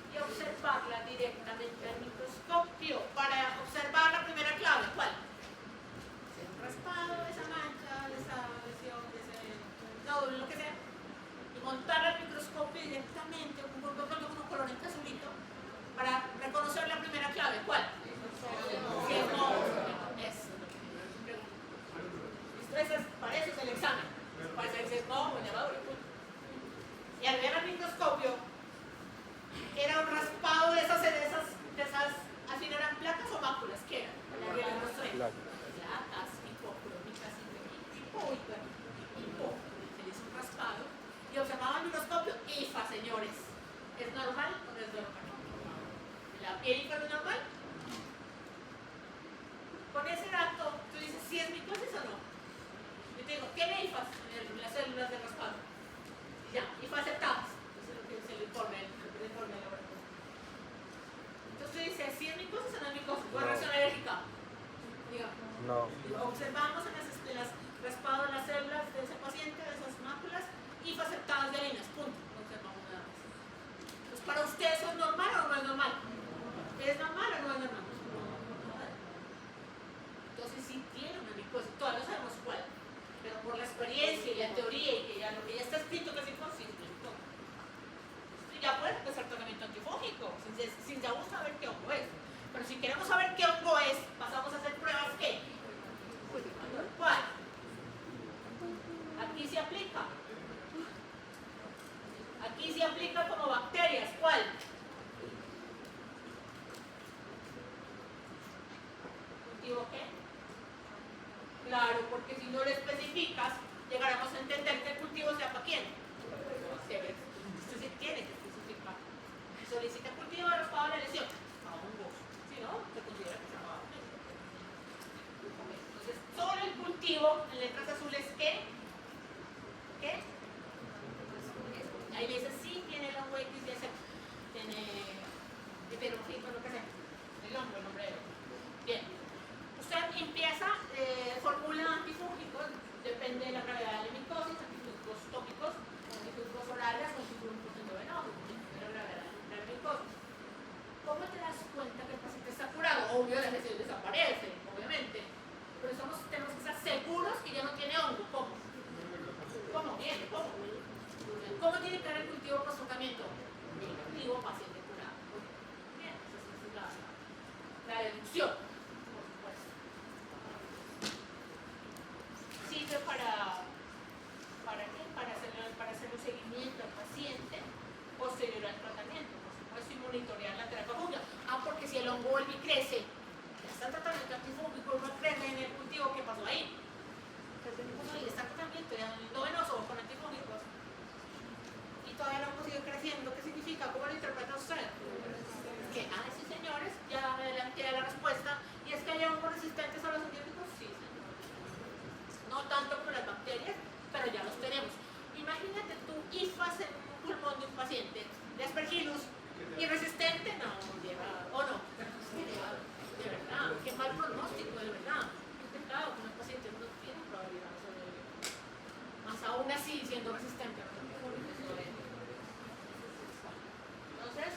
B: y observarla directamente al microscopio. Para observar la primera clave, ¿cuál? Hacer un raspado de esa mancha, de esa lesión, de ese nódulo, lo que sea, y montarla al microscopio directamente con un colorante azulito para reconocer la primera clave. ¿Cuál? Si es no, es. Para eso es el examen. Para eso es no, y al ver al microscopio, era un raspado de esas, al final eran placas o máculas, ¿qué eran? Placas, hipocrómicas, hipo. Se le hizo un raspado y observaba el microscopio, IFA, señores. ¿Es normal o no es normal? ¿La piel IFA no es normal? Con ese dato, tú dices, ¿sí es micosis o no? Yo te digo, ¿tiene IFAs en las células de raspado? Y ya, IFA aceptadas. Eso es lo que dice el informe de laboratorio. Entonces tú dices, ¿sí es micosis o no es micosis? ¿O es reacción alérgica? Diga.
C: No.
B: Observamos en las raspado de las células de ese paciente, de esas máculas, IFA aceptadas de harinas, punto. No observamos nada más. Entonces, ¿para usted eso es normal o no es normal? ¿Es normal o no es normal? Entonces sí tiene una micosis, todavía no sabemos cuál, pero por la experiencia y la teoría y que ya lo que ya está escrito que es imposible, ya puede empezar tratamiento antifúngico, sin ya saber qué hongo es. Pero si queremos saber qué hongo es, pasamos a hacer pruebas ¿qué? ¿Cuál? Aquí se aplica. Aquí se aplica como bacterias, ¿cuál? ¿Cultivo qué? Claro, porque si no lo especificas, llegaremos a entender que el cultivo sea para quién. Esto sí tiene que especificar. Solicita cultivo de raspado de la lesión. A hongos. Si no, se considera que se va a entonces, solo el cultivo en letras azules, ¿qué? Ahí le dice, sí, tiene el hongo X, Y, Z. Tiene heterogito, lo que sea. El hongo, el nombre de él. Bien. Usted empieza, formula antifúngicos, depende de la gravedad de la micosis, antifúngicos tópicos, antifúngicos orales, antifúngicos endovenosos, depende de la gravedad de la micosis. ¿Cómo te das cuenta que el paciente está curado? Obvio, la lesión desaparece, obviamente. Pero tenemos que estar seguros que ya no tiene hongo. ¿Cómo? ¿Cómo? Bien, ¿cómo? ¿Cómo tiene que ver el cultivo post-tratamiento? Negativo, paciente curado. Bien, esa es la deducción, por supuesto. Sirve para qué? Para hacer un seguimiento al paciente posterior al tratamiento, por supuesto, y monitorear la terapia fúngica. Porque si el hongo vuelve y crece, ya está el tratamiento antifúngico, no crece en el cultivo, ¿qué pasó ahí? Y está el tratamiento ya endovenoso o con antifúngicos. Y todavía el hongo sigue creciendo. ¿Qué significa? ¿Cómo lo interpreta usted? Que, sí señores, ya me adelanté a la respuesta. ¿Y es que hay hongos resistentes a los antibióticos? Sí, señores. No tanto como las bacterias, pero ya los tenemos. Imagínate tú IFAS en un pulmón de un paciente de Aspergillus y resistente, no, llega, o no. De verdad, qué mal pronóstico, de verdad. Qué pecado que un paciente no tiene probabilidad de sobrevivir. Más aún así, siendo resistente a los antibióticos. Entonces,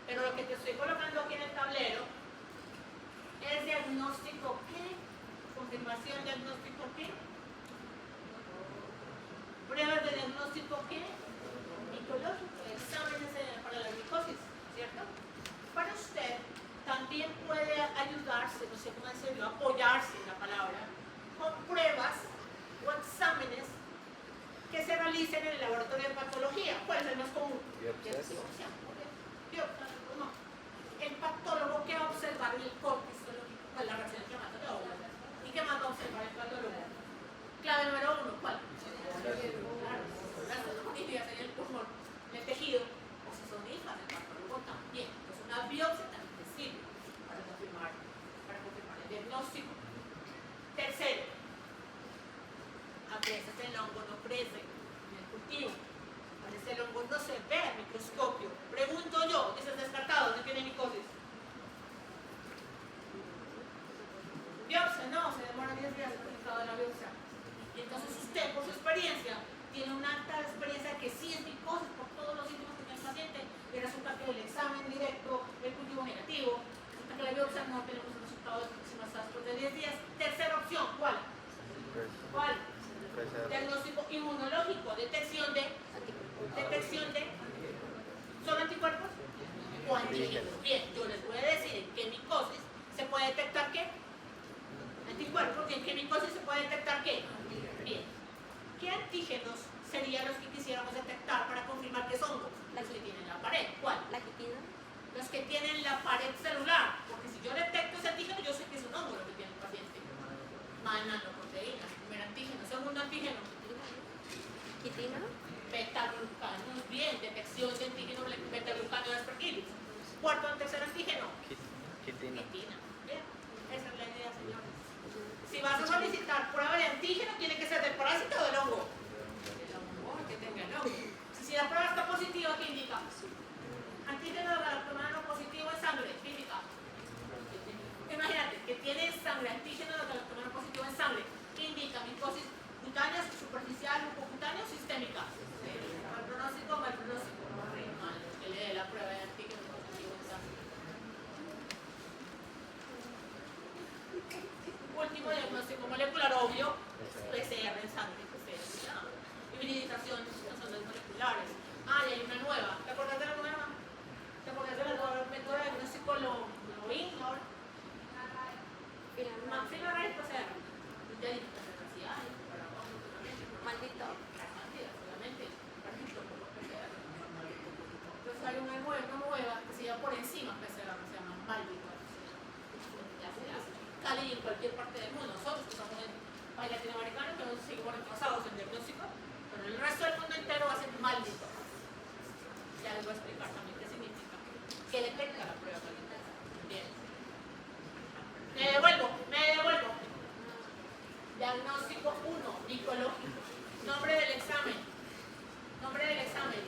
B: pero lo que te estoy colocando aquí en el tablero es diagnóstico ¿qué? Confirmación diagnóstico ¿qué? Pruebas de diagnóstico ¿qué? Micológico, exámenes para la micosis, ¿cierto? Para usted también puede ayudarse, no sé cómo decirlo, apoyarse en la palabra, con pruebas o exámenes que se realicen en el laboratorio de patología. ¿Cuál es el más común? Biopsia. No. El patólogo que va a observar el corte histológico, pues la reacción inflamatoria. ¿Y qué más va a observar el patólogo? Clave número 1, ¿cuál? Las unidades en el pulmón, en el tejido, o si son hijas, el patólogo también. Pues una biopsia también te sirve para confirmar el diagnóstico. Tercero, a veces el hongo no crece en el cultivo. A veces el hongo no se ve al microscopio. Pregunto yo, ¿es descartado? ¿No tiene micosis? Biopsia, no, se demora 10 días el resultado de la biopsia. Y entonces usted, por su experiencia, tiene una alta experiencia de que sí es micosis por todos los síntomas que tiene el paciente, y resulta que el examen directo, el cultivo negativo, resulta que la biopsia no tenemos el resultado de próximas después de 10 días. Tercera opción, ¿cuál? ¿Cuál? Diagnóstico inmunológico, detección de ¿son anticuerpos? O antígenos. Bien, yo les voy a decir en qué micosis se puede detectar qué. Anticuerpos, y en qué micosis se puede detectar qué. Bien. ¿Qué antígenos serían los que quisiéramos detectar para confirmar que son hongos? Los que tienen la pared. ¿Cuál?
D: La quitina.
B: Los que tienen la pared celular. Porque si yo detecto ese antígeno, yo sé que es un hongo lo que tiene el paciente. Más nanoproteínas. Primer antígeno. Segundo antígeno.
D: Quitina.
B: Beta-glucanos. Bien. Detección de antígeno beta-glucano de Aspergillus. Cuarto o tercer antígeno.
C: Quitina.
B: Bien. Esa es la idea, señores. Si vas a solicitar prueba de antígeno, tiene que ser del parásito o del hongo. El hongo, que tenga el hongo. Si la prueba está positiva, ¿qué indica? Antígeno de galactomano positivo en sangre, ¿qué indica? Imagínate que tiene sangre, antígeno de galactomano positivo en sangre, ¿qué indica? Micosis cutánea, superficial, mucocutánea o sistémica. Mal pronóstico, mal pronóstico. Mal, que le dé la prueba de antígeno positivo en sangre. Último diagnóstico molecular obvio, PCR en sangre, PCR. Hibridización, no son las moleculares. Y hay una nueva. ¿Te acuerdas de la nueva? ¿Te acuerdas de la nueva método de diagnóstico Loin ahora? Maxilo Rey PCR. Ya dije que así hay,
D: Maldito.
B: solamente. Entonces hay una nueva que se llama por encima PCR, que se llama maldito. Ya se hace. Cali y en cualquier parte del mundo. Nosotros que estamos en país latinoamericano, que nos seguimos retrasados en diagnóstico, pero el resto del mundo entero va a ser maldito. Ya les voy a explicar también qué significa. ¿Qué detecta la prueba maldita? Bien. Me devuelvo. Diagnóstico 1, micológico. Nombre del examen. Nombre del examen.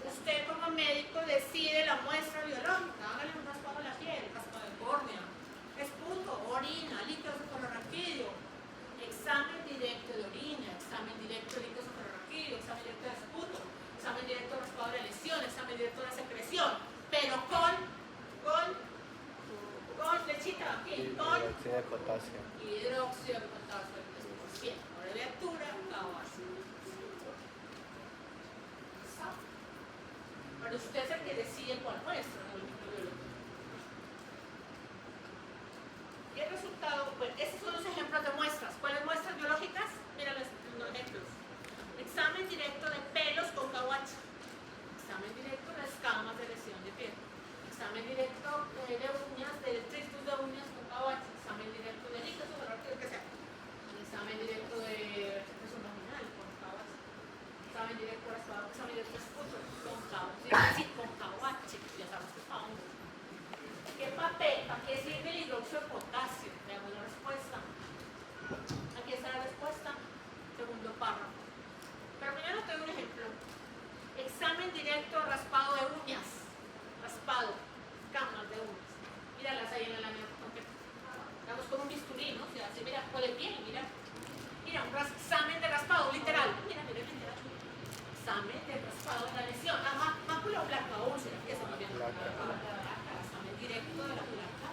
B: Usted como médico decide la muestra biológica. Hágale un raspado a la piel, raspado de córnea, esputo, orina, líquido cefalorraquídeo, examen directo de orina, examen directo de líquido cefalorraquídeo, examen directo de esputo, examen directo de raspado de la lesión, examen directo de la secreción, pero con lechita aquí, con
C: Hidróxido de potasio.
B: hidróxido de potasio al 3%. Abreviatura, KOH. Pero usted es el que decide cuál muestra, ¿no? Y el resultado, bueno, estos son los ejemplos de muestras. ¿Cuáles muestras biológicas? Mira los ejemplos. Examen directo de pelos con KOH. Examen directo de escamas de lesión de piel. Examen directo de uñas, de tristus de uñas con KOH. Examen directo de líquido, lo que sea. Examen directo de secreción vaginal con KOH. Examen directo de raspado, examen directo de esputo con KOH. Sí, con KOH, ya sabes que está uno. ¿Qué papel? ¿Para qué sirve el hidróxido de potasio? Veamos la respuesta. Aquí está la respuesta. Segundo párrafo. Pero primero te doy un ejemplo. Examen directo raspado de uñas. Raspado. Camas de uñas. Míralas ahí en la lámina completa. Vamos con un bisturí, ¿no? O sea, así, mira, huele bien, mira. Mira, un examen de raspado, literal. Mira, literal. Examen de raspado de la lesión. Mácula o placa, úlcera. Eso no viene. Examen directo de la placa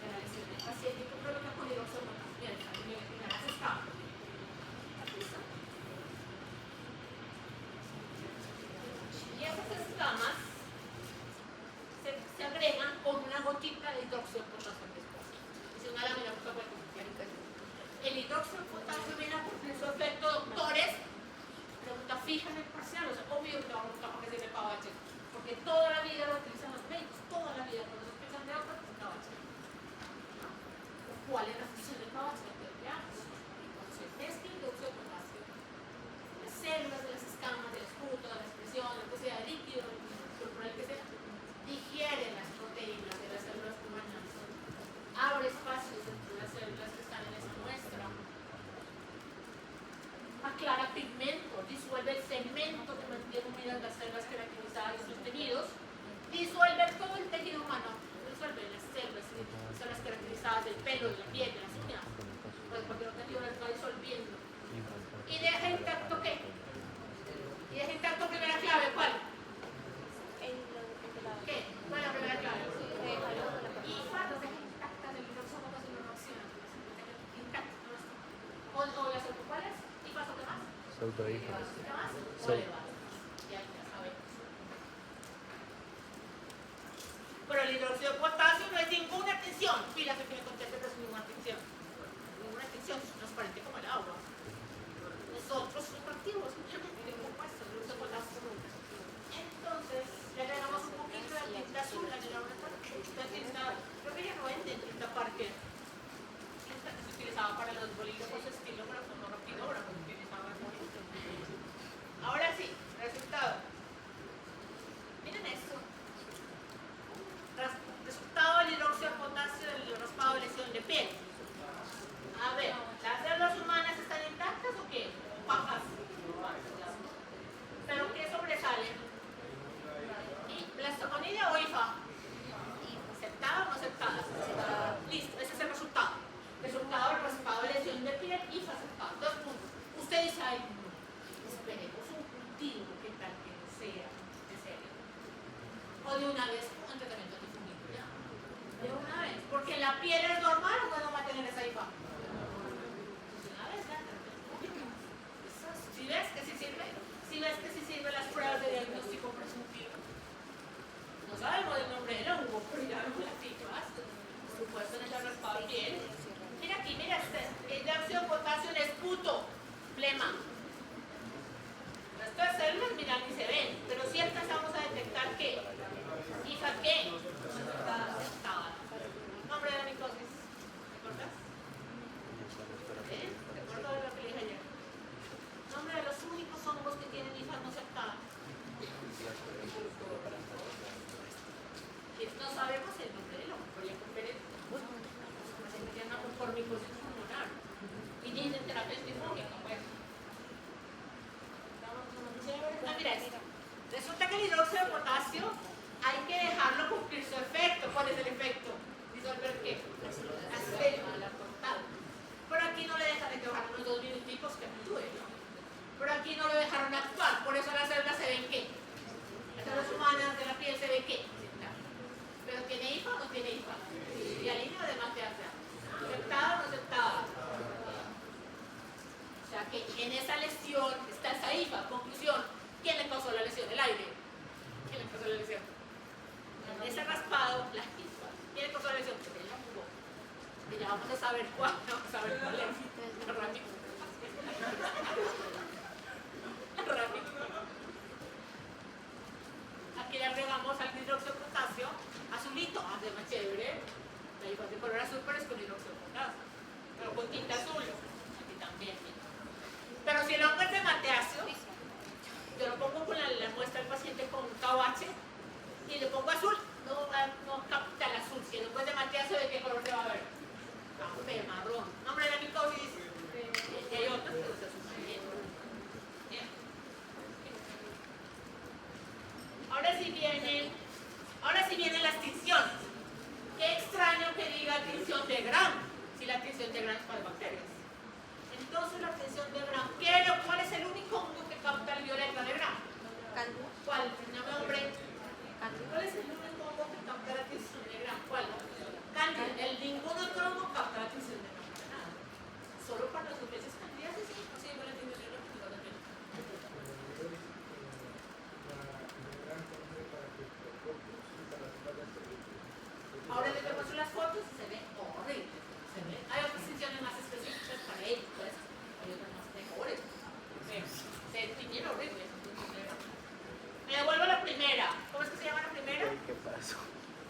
B: de la lesión del paciente con problema con hidróxido de potasio. Mira, mira, las escamas. Aquí está. Y esas escamas se agregan con una gotita de hidróxido de potasio después. Es una lámina que puede comunicar. El hidróxido de potasio viene a cumplir su efecto, doctores. Pregunta fija en el parcial, o sea, obvio que te va a preguntar por qué sirve KOH. Porque toda la vida lo utilizan los médicos, toda la vida, cuando se utilizan de otro, pues KOH. ¿Cuál es la función del KOH? Entonces, este hidróxido de potasio, las células de las escamas, del esputo, de la expresión, lo que sea, líquido, corporal que sea, digieren las proteínas de las células humanas, abre espacios entre las células que están en esa muestra, aclara pigmentos, disuelve el cemento que mantiene unidas las células caracterizadas y sostenidos, disuelve todo el tejido humano, disuelve las células caracterizadas del pelo, de la piel, de las uñas, porque el tejido lo está disolviendo. Y deja intacto ¿qué? Y deja intacto primera clave, ¿cuál? ¿Qué? ¿Cuál es la primera clave? IFA los deja intactas, el hidróxido de potasio no reacciona, intactas. ¿O las cuáles? ¿IFAs o qué más?
C: Pseudohífalos.
B: ¿Qué más?
C: Sí.
B: Ya sabemos. Pero el hidróxido de potasio no es ninguna tensión. Fíjate que me conteste que es ninguna tensión. Ninguna tensión, es transparente como el agua. Nosotros somos activos, simplemente ningún puesto, el hidróxido de potasio nunca. Entonces, le agregamos un poquito de tinta azul, le agregamos una tinta, creo que ya no venden tinta Parker. Tinta que se utilizaba para los bolígrafos estilo, pero no rapidógrafo, se utilizaba en bonito. Ahora sí, resultado. Miren esto. Resultado del hidróxido de potasio del raspado de lesión de piel. A ver, ¿las células humanas están intactas o qué? Pajas. ¿Pero qué sobresale? ¿Y blastoconida o IFA? ¿Aceptada o no aceptada? Listo, ese es el resultado. Resultado del raspado de lesión de piel, IFA aceptado. 2 puntos. Usted dice, ay, no, esperemos un cultivo que tal que no sea de serio. O de una vez un tratamiento difundido, ¿ya? De una vez. Porque la piel es normal o no va a tener esa IFA. De una vez, ya. Si ves que sí sirve, si ves que sí sirven las pruebas de diagnóstico presuntivo. No sabemos el nombre del hongo, pero ya vemos las cifras. Por supuesto, en el raspado de piel. Mira aquí, mira este. El dióxido de potasio en esputo. Flema. El resto de células, mira, ni se ven. Pero sí empezamos a detectar que IFA el hidróxido de potasio hay que dejarlo cumplir su efecto. ¿Cuál es el efecto? ¿Disolver qué? La célula, la portada. Por aquí no le dejan de trabajar unos 2 minuticos que actúe, ¿no? Por aquí no lo dejaron actuar, por eso las células se ven ¿qué? Las células humanas de la piel se ven ¿qué? ¿Pero tiene IFA o no tiene IFA? Y al línea de materia. ¿Aceptada o no aceptada? O sea que en esa lesión está esa IFA. Conclusión, ¿quién le causó la lesión? El aire. ¿Quién le causó la lesión? En ese raspado, la IFA. ¿Quién le causó la lesión? Porque ella jugó. Y ya vamos a saber cuál, vamos a ver cuál es. Rápido. Rápido. Aquí le agregamos al hidróxido de potasio azulito, más chévere. La IFA de color azul, pero es con hidróxido de potasio. Pero con tinta azul. Aquí también. Pero si el hongo es de mateáceo, yo lo pongo con la muestra del paciente con KOH y le pongo azul, no capta el azul. Si el hongo es de mateáceo, ¿de qué color se va a ver? Café, marrón. Nombre de la micosis, y hay otros, pero se asumen bien. Bien. Ahora sí vienen las tinciones. Qué extraño que diga tinción de Gram, si la tinción de Gram es para bacterias. Entonces la tinción de Gram, ¿cuál es el único hongo que capta el violeta de Gram?
D: Cándida.
B: ¿Cuál? Nombre.
D: Cándida.
B: ¿Cuál es el único hongo que capta la tinción de Gram? ¿Cuál? Cándida. Ningún otro hongo capta la tinción de Gram para nada. Solo para las especies candidas es imposible la tinción de Gram. Ahora les muestro las fotos y se ve horrible. Hay otras tinciones más específicas para ellos, pues. Hay otras más mejores. Se tiñen horrible. Me devuelvo a la primera. ¿Cómo es que se llama la primera?
C: ¿Qué pasó?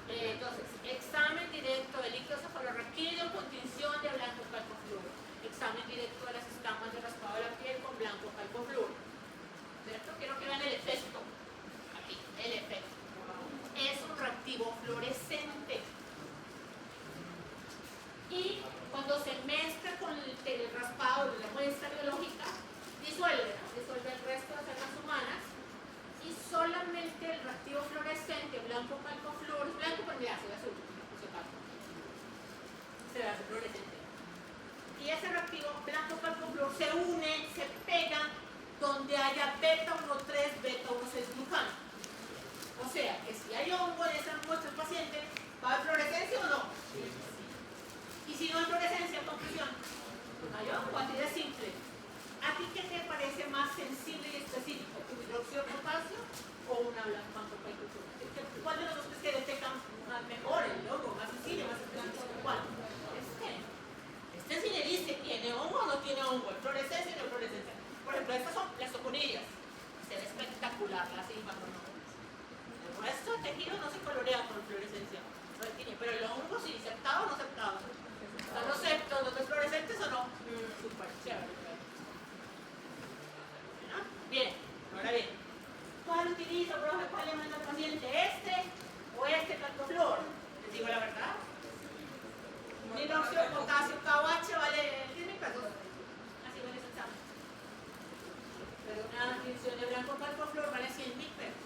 B: Entonces, examen directo de líquido cefalorraquídeo con tinción de blanco calcofluoro. Examen directo de las escamas de raspado de la piel con blanco calcofluoro. ¿Cierto? Quiero que vean el efecto. Aquí, el efecto. Es un reactivo fluorescente. Y cuando se mezcla con el raspado de la muestra biológica, disuelve el resto de las células humanas y solamente el reactivo fluorescente blanco calcofluoro, blanco pero mira, se ve azul, por si acaso. Se ve azul fluorescente. Y ese reactivo blanco calcofluoro se une, se pega donde haya beta 1,3, beta 1,6 glucano. O sea, que si hay hongo en esa muestra del paciente, ¿va a haber fluorescencia o no? Sí. Y si no hay fluorescencia, conclusión, hay hongo, así de simple. ¿A ti qué te parece más sensible y específico? ¿Un hidróxido de potasio o una blanco calcofluoro? ¿Cuál de los dos que detectan mejor el hongo, más sensible, más específico? ¿Cuál? Este sí le dice, ¿tiene hongo o no tiene hongo? ¿Fluorescencia o no fluorescencia? Por ejemplo, estas son las toconillas. Se ve espectacular la cima con hongo. El resto del tejido no se colorea con fluorescencia. Pero el hongo sí, ¿aceptado o no aceptado? ¿Están los septos, los fluorescentes o no? Súper chévere. Bien, ahora bien. ¿Cuál utilizo, profe? ¿Cuál le manda al paciente? ¿Este o este calcofluoro? Les digo la verdad. Un hidróxido de potasio KOH vale 10.000 pesos. Así vale ese examen. Pero una tinción de blanco calcofluoro vale 100.000 pesos.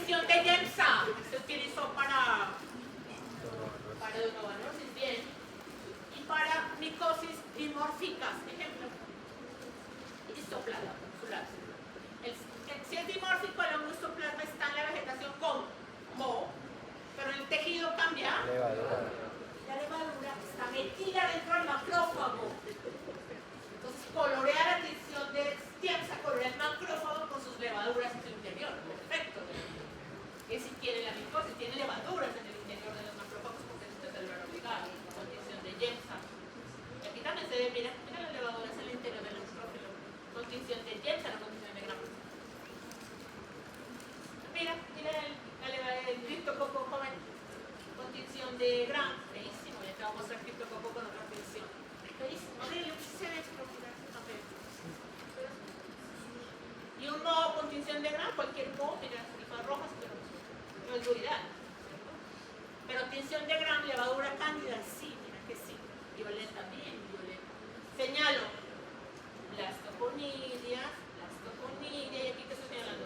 B: tinción de Yemsa se utilizó para donovanosis, bien, y para micosis dimórficas, ejemplo, histoplasma. Si es dimórfico, el hongo histoplasma está en la vegetación como moho, pero el tejido cambia.
C: Levadura.
B: La levadura está metida dentro del macrófago. Entonces colorea la tinción de Yemsa, colorea el macrófago con sus levaduras en su interior. Perfecto. Que si tiene la micosis, tiene levaduras en el interior de los macrófagos porque es celular obligado, con tinción de Yemsa. Y aquí también se ve, mira las levaduras en el interior del macrófago, con tinción de Yemsa, no con tinción de Gram. Mira el criptococo joven con tinción de Gram, feísimo, ya te voy a mostrar criptococo con otra tinción. Feísimo, horrible, se ve y un moho con tinción de Gram, cualquier moho, mira las trifas rojas, pero no es duridad. Pero tinción de Gram, levadura cándida, sí, mira que sí. Violeta, bien, violeta. Señalo, blastoconidia, y aquí que estoy señalando.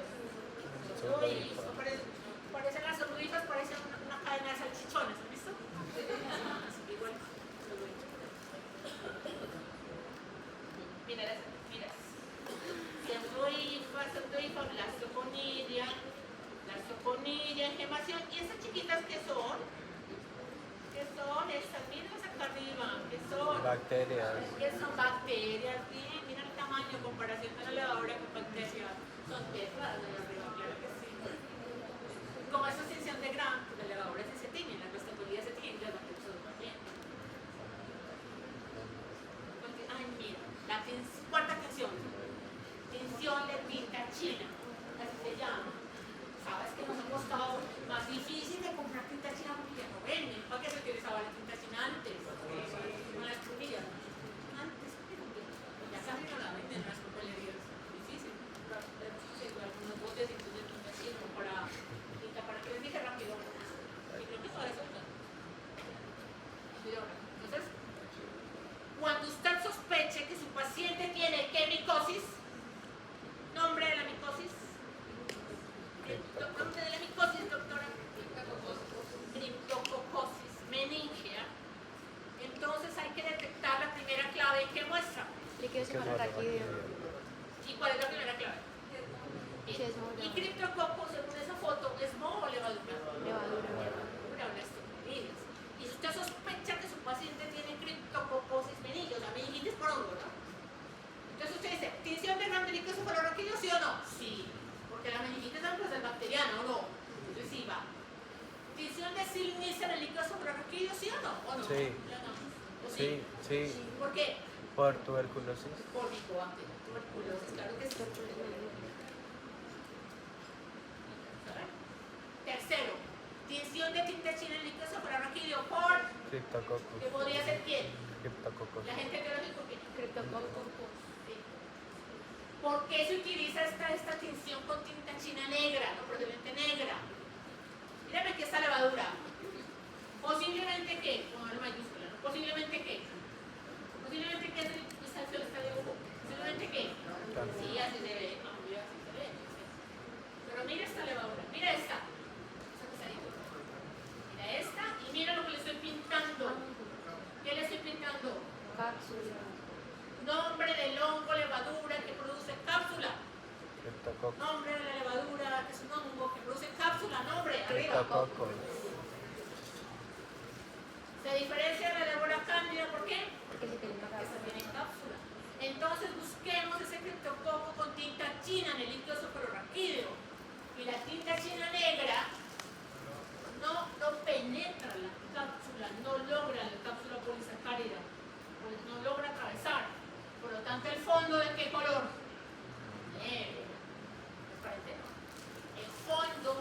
B: Parecen las oruguitas, parecen una cadena de salchichones, ¿has visto? Así que igual, mira. Blastoconidia, engemación. ¿Y estas chiquitas qué son? ¿Qué son estas? Mírenlas acá arriba. ¿Qué son?
C: Bacterias.
B: ¿Qué son? Bacterias. Bien, mira el tamaño en comparación con la levadura con bacterias. Son tetras de arriba, claro que sí. Como esa tinción de Gram, la levadura se tiñe, la blastoconidia se tiñe, las bacterias también. Ay, mira, cuarta tinción. Tinción de tinta china, así se llama. Sabes que nos ha costado más difícil de comprar tinta china porque ya no venden. ¿Para qué se utilizaba la tinta china antes? Con las comillas. Antes, ya casi no la venden en las papelerías. Difícil. Algunos botecitos de tinta china para tinta, para que les dije rápido. Y creo que todo eso no. Entonces, cuando usted sospeche que su paciente tiene ¿qué micosis? Nombre de la micosis. Nombre de la micosis, doctora. Criptococosis meningea. Entonces hay que detectar la primera clave que muestra.
D: Líquido hemorraquídeo.
B: ¿Y cuál es la primera clave? Y criptococo, según esa foto, ¿es moho o levadura? Levadura, blastoconidia. Y si usted sospecha que su paciente tiene criptococosis meningea, o sea, meningitis por hongo, ¿no? Entonces usted dice, ¿tinción de Gram de líquido cefalorraquídeo, sí o no? Sí, porque la meningitis es bacteriana, ¿o no? Entonces sí va. ¿Tinción de silnicia en el líquido cefalorraquídeo, sí o no? ¿O no?
C: Sí.
B: ¿O
C: Sí, sí.
B: ¿Por qué?
C: Por tuberculosis.
B: Por micobacteria, tuberculosis, claro que sí. Tercero, tinción de tinta china en líquido cefalorraquídeo por...
C: Criptococcus.
B: ¿Que podría ser quién?
C: Criptococcus.
B: La gente que lo dijo que
D: Criptococcus.
B: sí. ¿Por qué se utiliza esta tinción con tinta china negra, no procedente negra? Mírame aquí esta levadura. Posiblemente que, con la mayúscula, ¿no? Posiblemente que. Posiblemente que está dibujo. Posiblemente que. Sí, así se ve. Así se ve. Pero mira esta levadura. Mira esta. Mira esta y mira lo que le estoy pintando. ¿Qué le estoy pintando?
D: Cápsula.
B: Nombre del hongo, levadura que produce cápsula.
C: Criptococcus.
B: Nombre de la levadura que es un hongo que produce cápsula. Nombre, arriba.
C: Criptococcus.
B: Se diferencia de la levadura cándida, ¿por qué?
D: Porque se tiene
B: Porque
D: cápsula.
B: esta tiene cápsula. Entonces busquemos ese criptococo con tinta china en el líquido cefalorraquídeo. Y la tinta china negra no penetra la cápsula, no logra la cápsula polisacárida, pues no logra atravesar. Por lo tanto, ¿el fondo de qué color? Negro. Transparente, ¿no? El fondo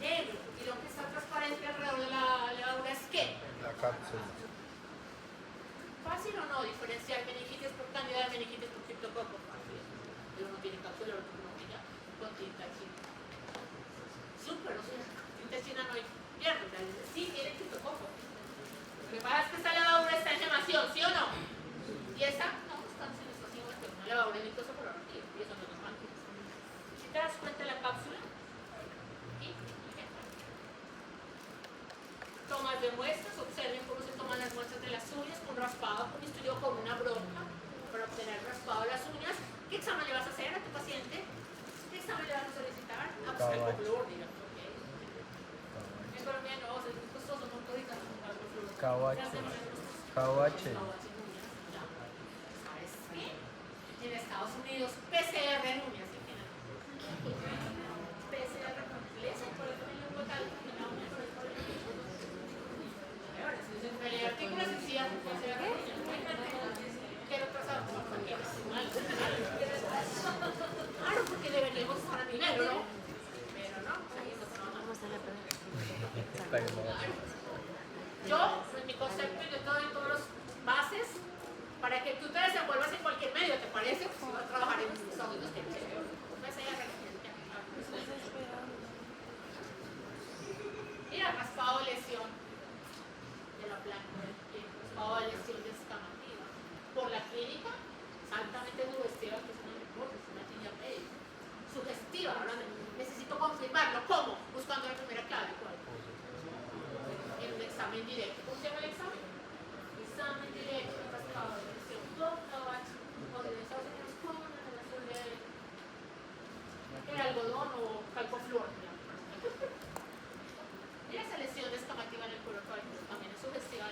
B: negro. Y lo que está transparente alrededor de la levadura es ¿qué?
C: La cápsula.
B: ¿Fácil o no diferenciar meningitis por candida de meningitis por criptococo? Fácil. El uno tiene cápsula, el otro no tiene con tinta china. Súper, o sea, tinta china no hay pierde, o sea, sí tiene criptococo. Lo que pasa es que esta levadura está en gemación, ¿sí o no? Y esta no está en situación, pero una levadura en el coso por y eso no es normal. Si te das cuenta de la cápsula, las de muestras, observen cómo se toman las muestras de las uñas con raspado, con estudio con una bronca para obtener el raspado de las uñas. ¿Qué examen le vas a hacer a tu paciente? ¿Qué examen le vas a solicitar? A buscar el color, digamos. En Colombia no, es muy costoso, no puedes dar un color.
C: Kawache.
B: ¿Sabes qué? En Estados Unidos, PCR en uñas, ¿sí? PCR complejo, por eso me lo tal, en la uña, por eso el artículo decía PCR en uñas, quiero trazar como aquí, claro, porque deberíamos estar a nivel, ¿no? Pero no, seguimos trabajando.
D: Vamos a la pregunta.
B: Yo, en mi concepto, yo te doy todos los bases para que tú te desenvuelvas en cualquier medio, ¿te parece? Si vas a trabajar en Estados Unidos, que chévere. Mira, raspado de lesión de la planta del pie, raspado de lesión descamativa. Por la clínica, altamente sugestiva, que es una hipótesis, una tiña médica. Sugestiva, ahora necesito confirmarlo. ¿Cómo? Buscando la primera clave. ¿Cuál? En un examen directo. ¿Cómo se llama el examen? Examen directo, raspado de lesión. O de Estados Unidos con una relación de algodón o calcoflor. Mira esa lesión descamativa en el cuero cabelludo. También es sugestiva.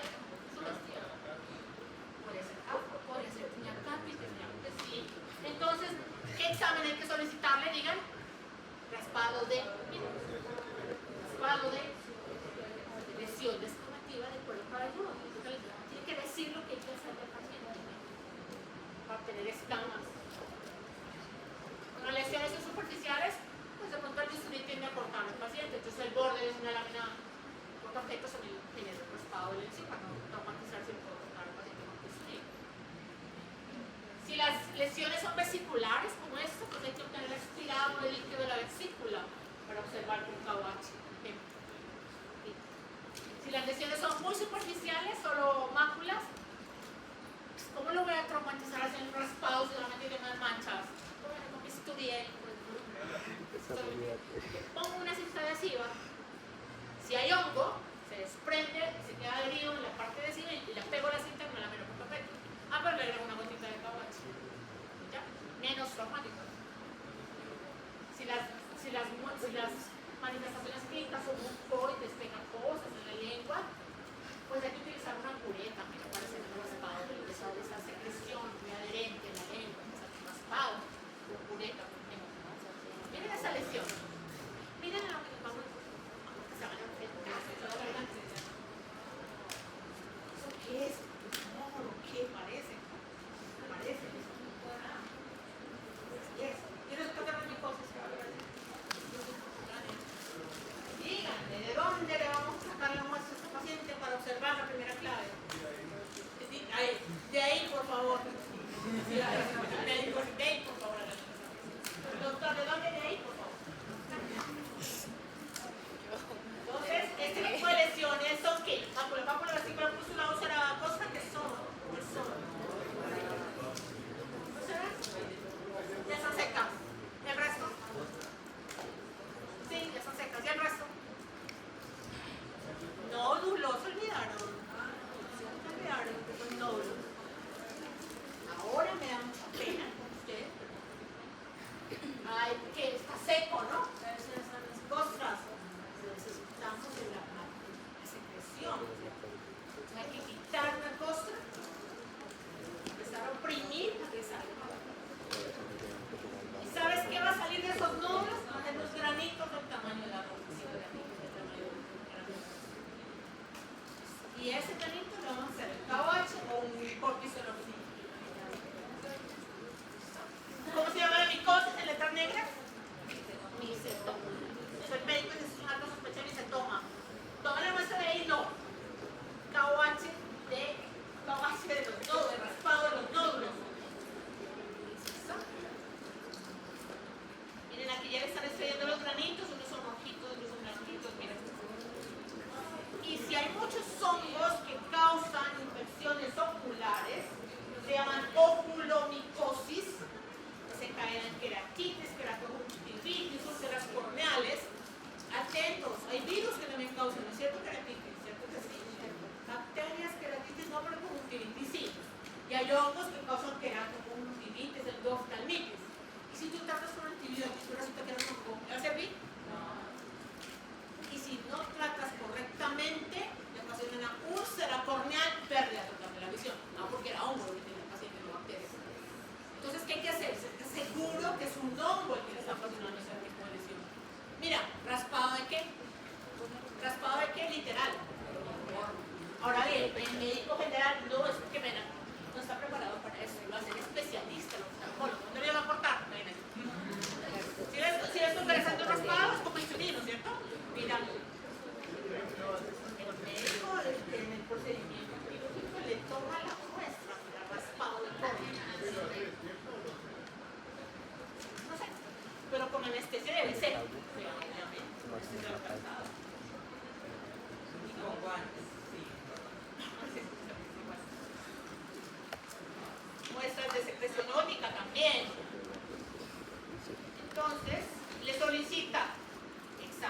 B: Puede ser afro, puede ser tiña cápita, sí. Entonces, ¿qué examen hay que solicitarle? Digan, raspado de lesión descamativa del cuero cabelludo. Entonces, tiene que decir lo que hay que hacer al paciente para obtener escamas. Con las lesiones superficiales, pues de pronto el bisturí tiende a cortar al paciente. Entonces, el borde es una lámina por defecto sobre el raspado del encima, no traumatizarse y puede cortar al paciente con bisturí. Si las lesiones son vesiculares, como esta, pues hay que obtener expirado el líquido de la vesícula para observar un KOH. Si las lesiones son muy superficiales, solo máculas, ¿cómo lo voy a traumatizar haciendo un raspado solamente de unas manchas? Con bisturí. Pongo una cinta adhesiva. Si hay hongo, se desprende, se queda adherido en la parte adhesiva y la pego a la cinta y me la miro por papel. Pero le agrego una gotita de KOH. ¿Ya? Menos traumático. Si las manifestaciones clínicas son mucoides, pegajosas en la lengua, pues hay que utilizar una cureta para hacer el raspado de esa secreción muy adherente en la lengua, ese raspado con cureta, por ejemplo. Miren esa lesión. Miren la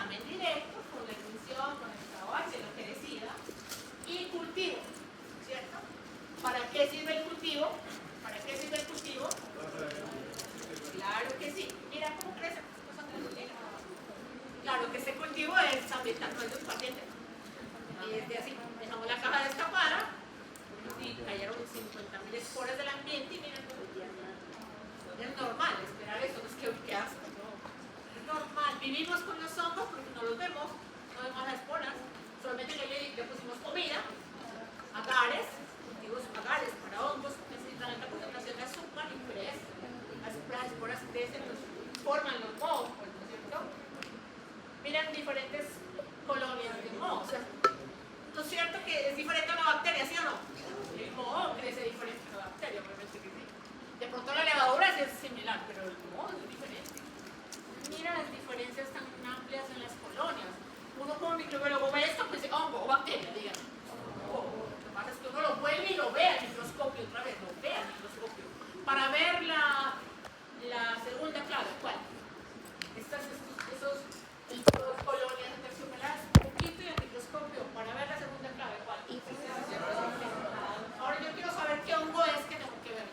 B: examen directo, con la ignición, con el trabajo, lo que decida, y cultivo, ¿cierto? ¿Para qué sirve el cultivo? ¿Para qué sirve el cultivo? Claro que sí. Mira cómo crecen estas cosas de la tierra. Claro que ese cultivo es ambiental, no es de un paciente. Y desde así, dejamos la caja destapada y cayeron 50.000 esporas del ambiente y miren, es normal esperar eso, no es que asco, no. Es normal, vivimos con los hongos porque no los vemos, no vemos las esporas, solamente que le pusimos comida, agares, cultivos agares para hongos, necesitan alta concentración de azúcar y crecen. Las esporas crecen, forman los mohos, ¿no es cierto? Miren diferentes colonias de moho, o sea, ¿no es cierto que es diferente a una bacteria, sí o no? El moho crece diferente a una bacteria, obviamente que sí. De pronto la levadura sí es similar, pero el moho es diferente. Mira las diferencias tan amplias en las colonias. Uno como microbiólogo ve esto, pues dice hongo o bacteria, díganme. Lo que pasa es que uno lo vuelve y lo ve al microscopio otra vez, lo ve al microscopio. Para ver la segunda clave, ¿cuál? Esos colonias de terciopeladas, un poquito y el microscopio, para ver la segunda clave, ¿cuál? Ahora yo quiero saber qué hongo es que tengo que ver.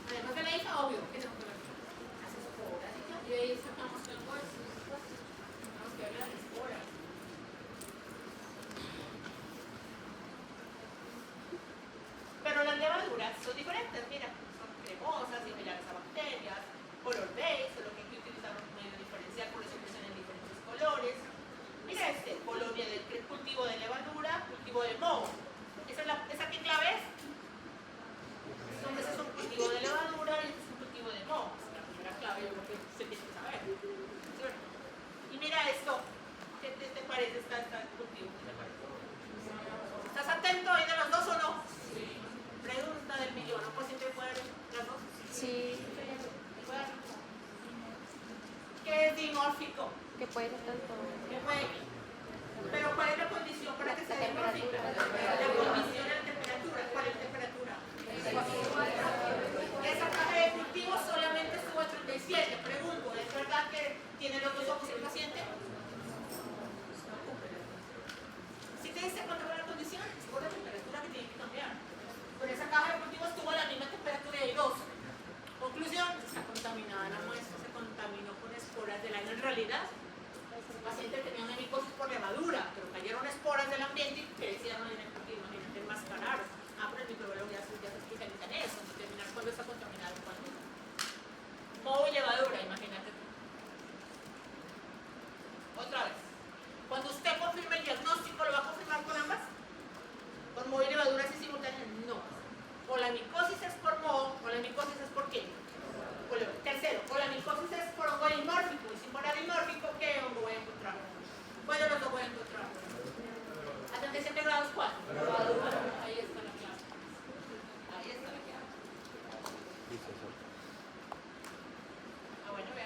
B: Además de la hija, obvio, que tengo que ver. Las esporas, y ahí sacamos qué hongo es. Tenemos que ver las esporas. Pero las levaduras son diferentes, mira, son cremosas, similares a bacterias, color beige, solo que hay que utilizar un medio diferencial, por eso crecen en diferentes colores. Mira colonia del cultivo de levadura, cultivo de moho. ¿Esa qué clave es? Entonces es un cultivo de levadura y este es un cultivo de moho. Es la primera clave, yo creo que se tiene que saber. ¿Cierto? Y mira esto, ¿qué te parece este cultivo? ¿Estás atento ahí de los dos o no? Sí. Pregunta del millón, ¿no? Pues si te pueden las dos.
D: Sí.
B: ¿Qué es dimórfico?
D: Que puede ser tanto.
B: ¿Qué puede? Pero ¿cuál es la condición para que sea dimórfico? La condición de la temperatura. ¿Cuál es la temperatura? Esa caja de cultivo solamente estuvo a 37. Pregunto, ¿es verdad que tiene los dos ojos el paciente? Si te dice cuánto fue la condición, es por la temperatura que tiene que cambiar. Pero esa caja de cultivo estuvo a la misma temperatura de 2. Conclusión, está contaminada la muestra, se contaminó con esporas del aire. En realidad, el paciente tenía una micosis por levadura, pero cayeron esporas del ambiente y crecieron en el cultivo, imagínate enmascarar. Pero el microbiólogo ya se especializa en eso, en determinar cuándo está contaminado y cuándo no. Moho y levadura, imagínate tú. Otra vez, cuando usted confirme el diagnóstico, ¿lo va a confirmar con ambas? ¿Con moho y levadura así simultáneas? No. O la micosis es por moho, o la micosis es por qué. Tercero, o la micosis es por hongo dimórfico, y si fuera dimórfico, ¿qué hongo voy a encontrar? ¿Cuál de los dos voy a encontrar? ¿A 37 grados cuál? Ahí está la clave. Ahí está la clave. Ah, bueno, vean.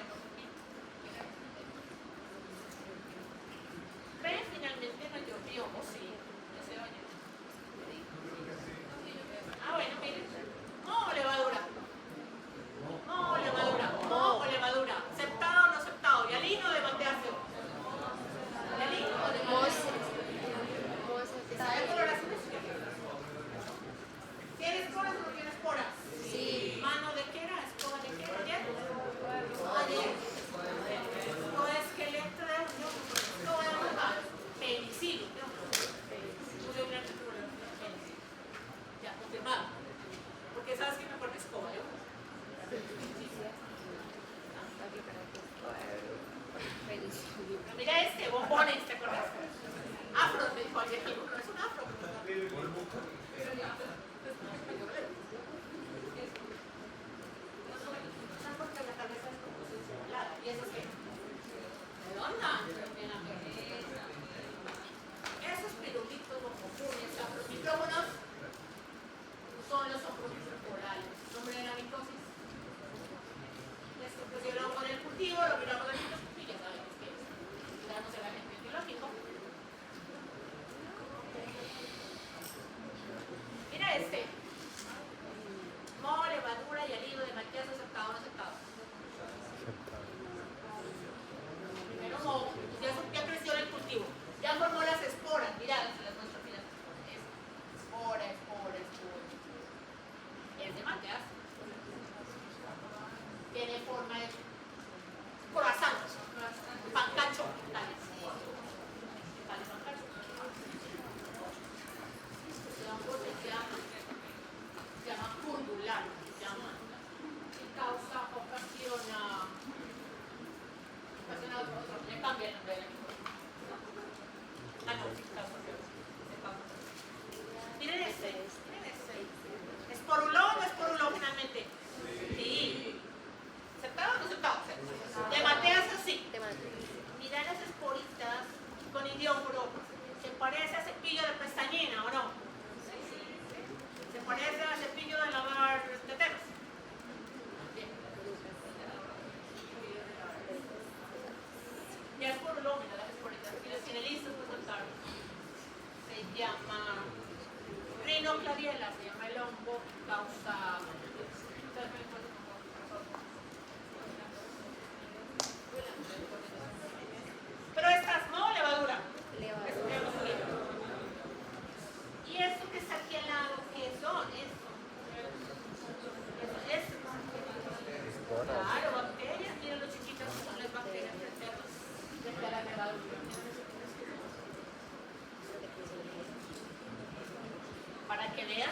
B: que vean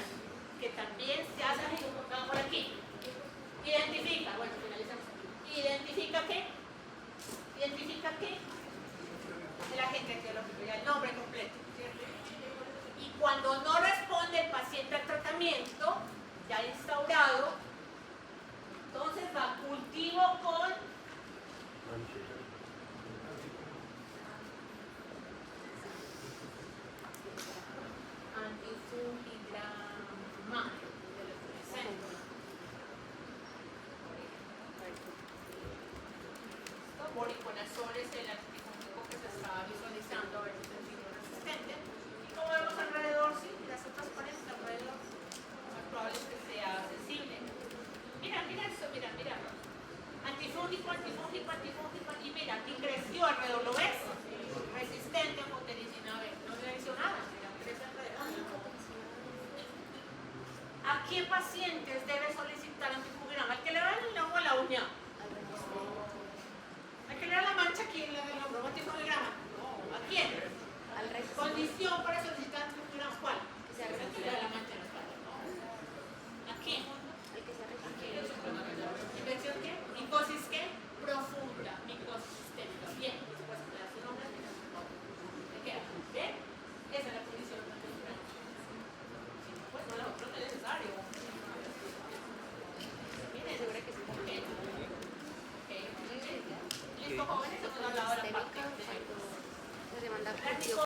B: que también se hace así, vamos por aquí. Identifica, bueno, finalizamos. Identifica qué. Identifica qué. El agente etiológico, ya el nombre completo, ¿cierto? Y cuando no responde el paciente al tratamiento ya instaurado, entonces va cultivo con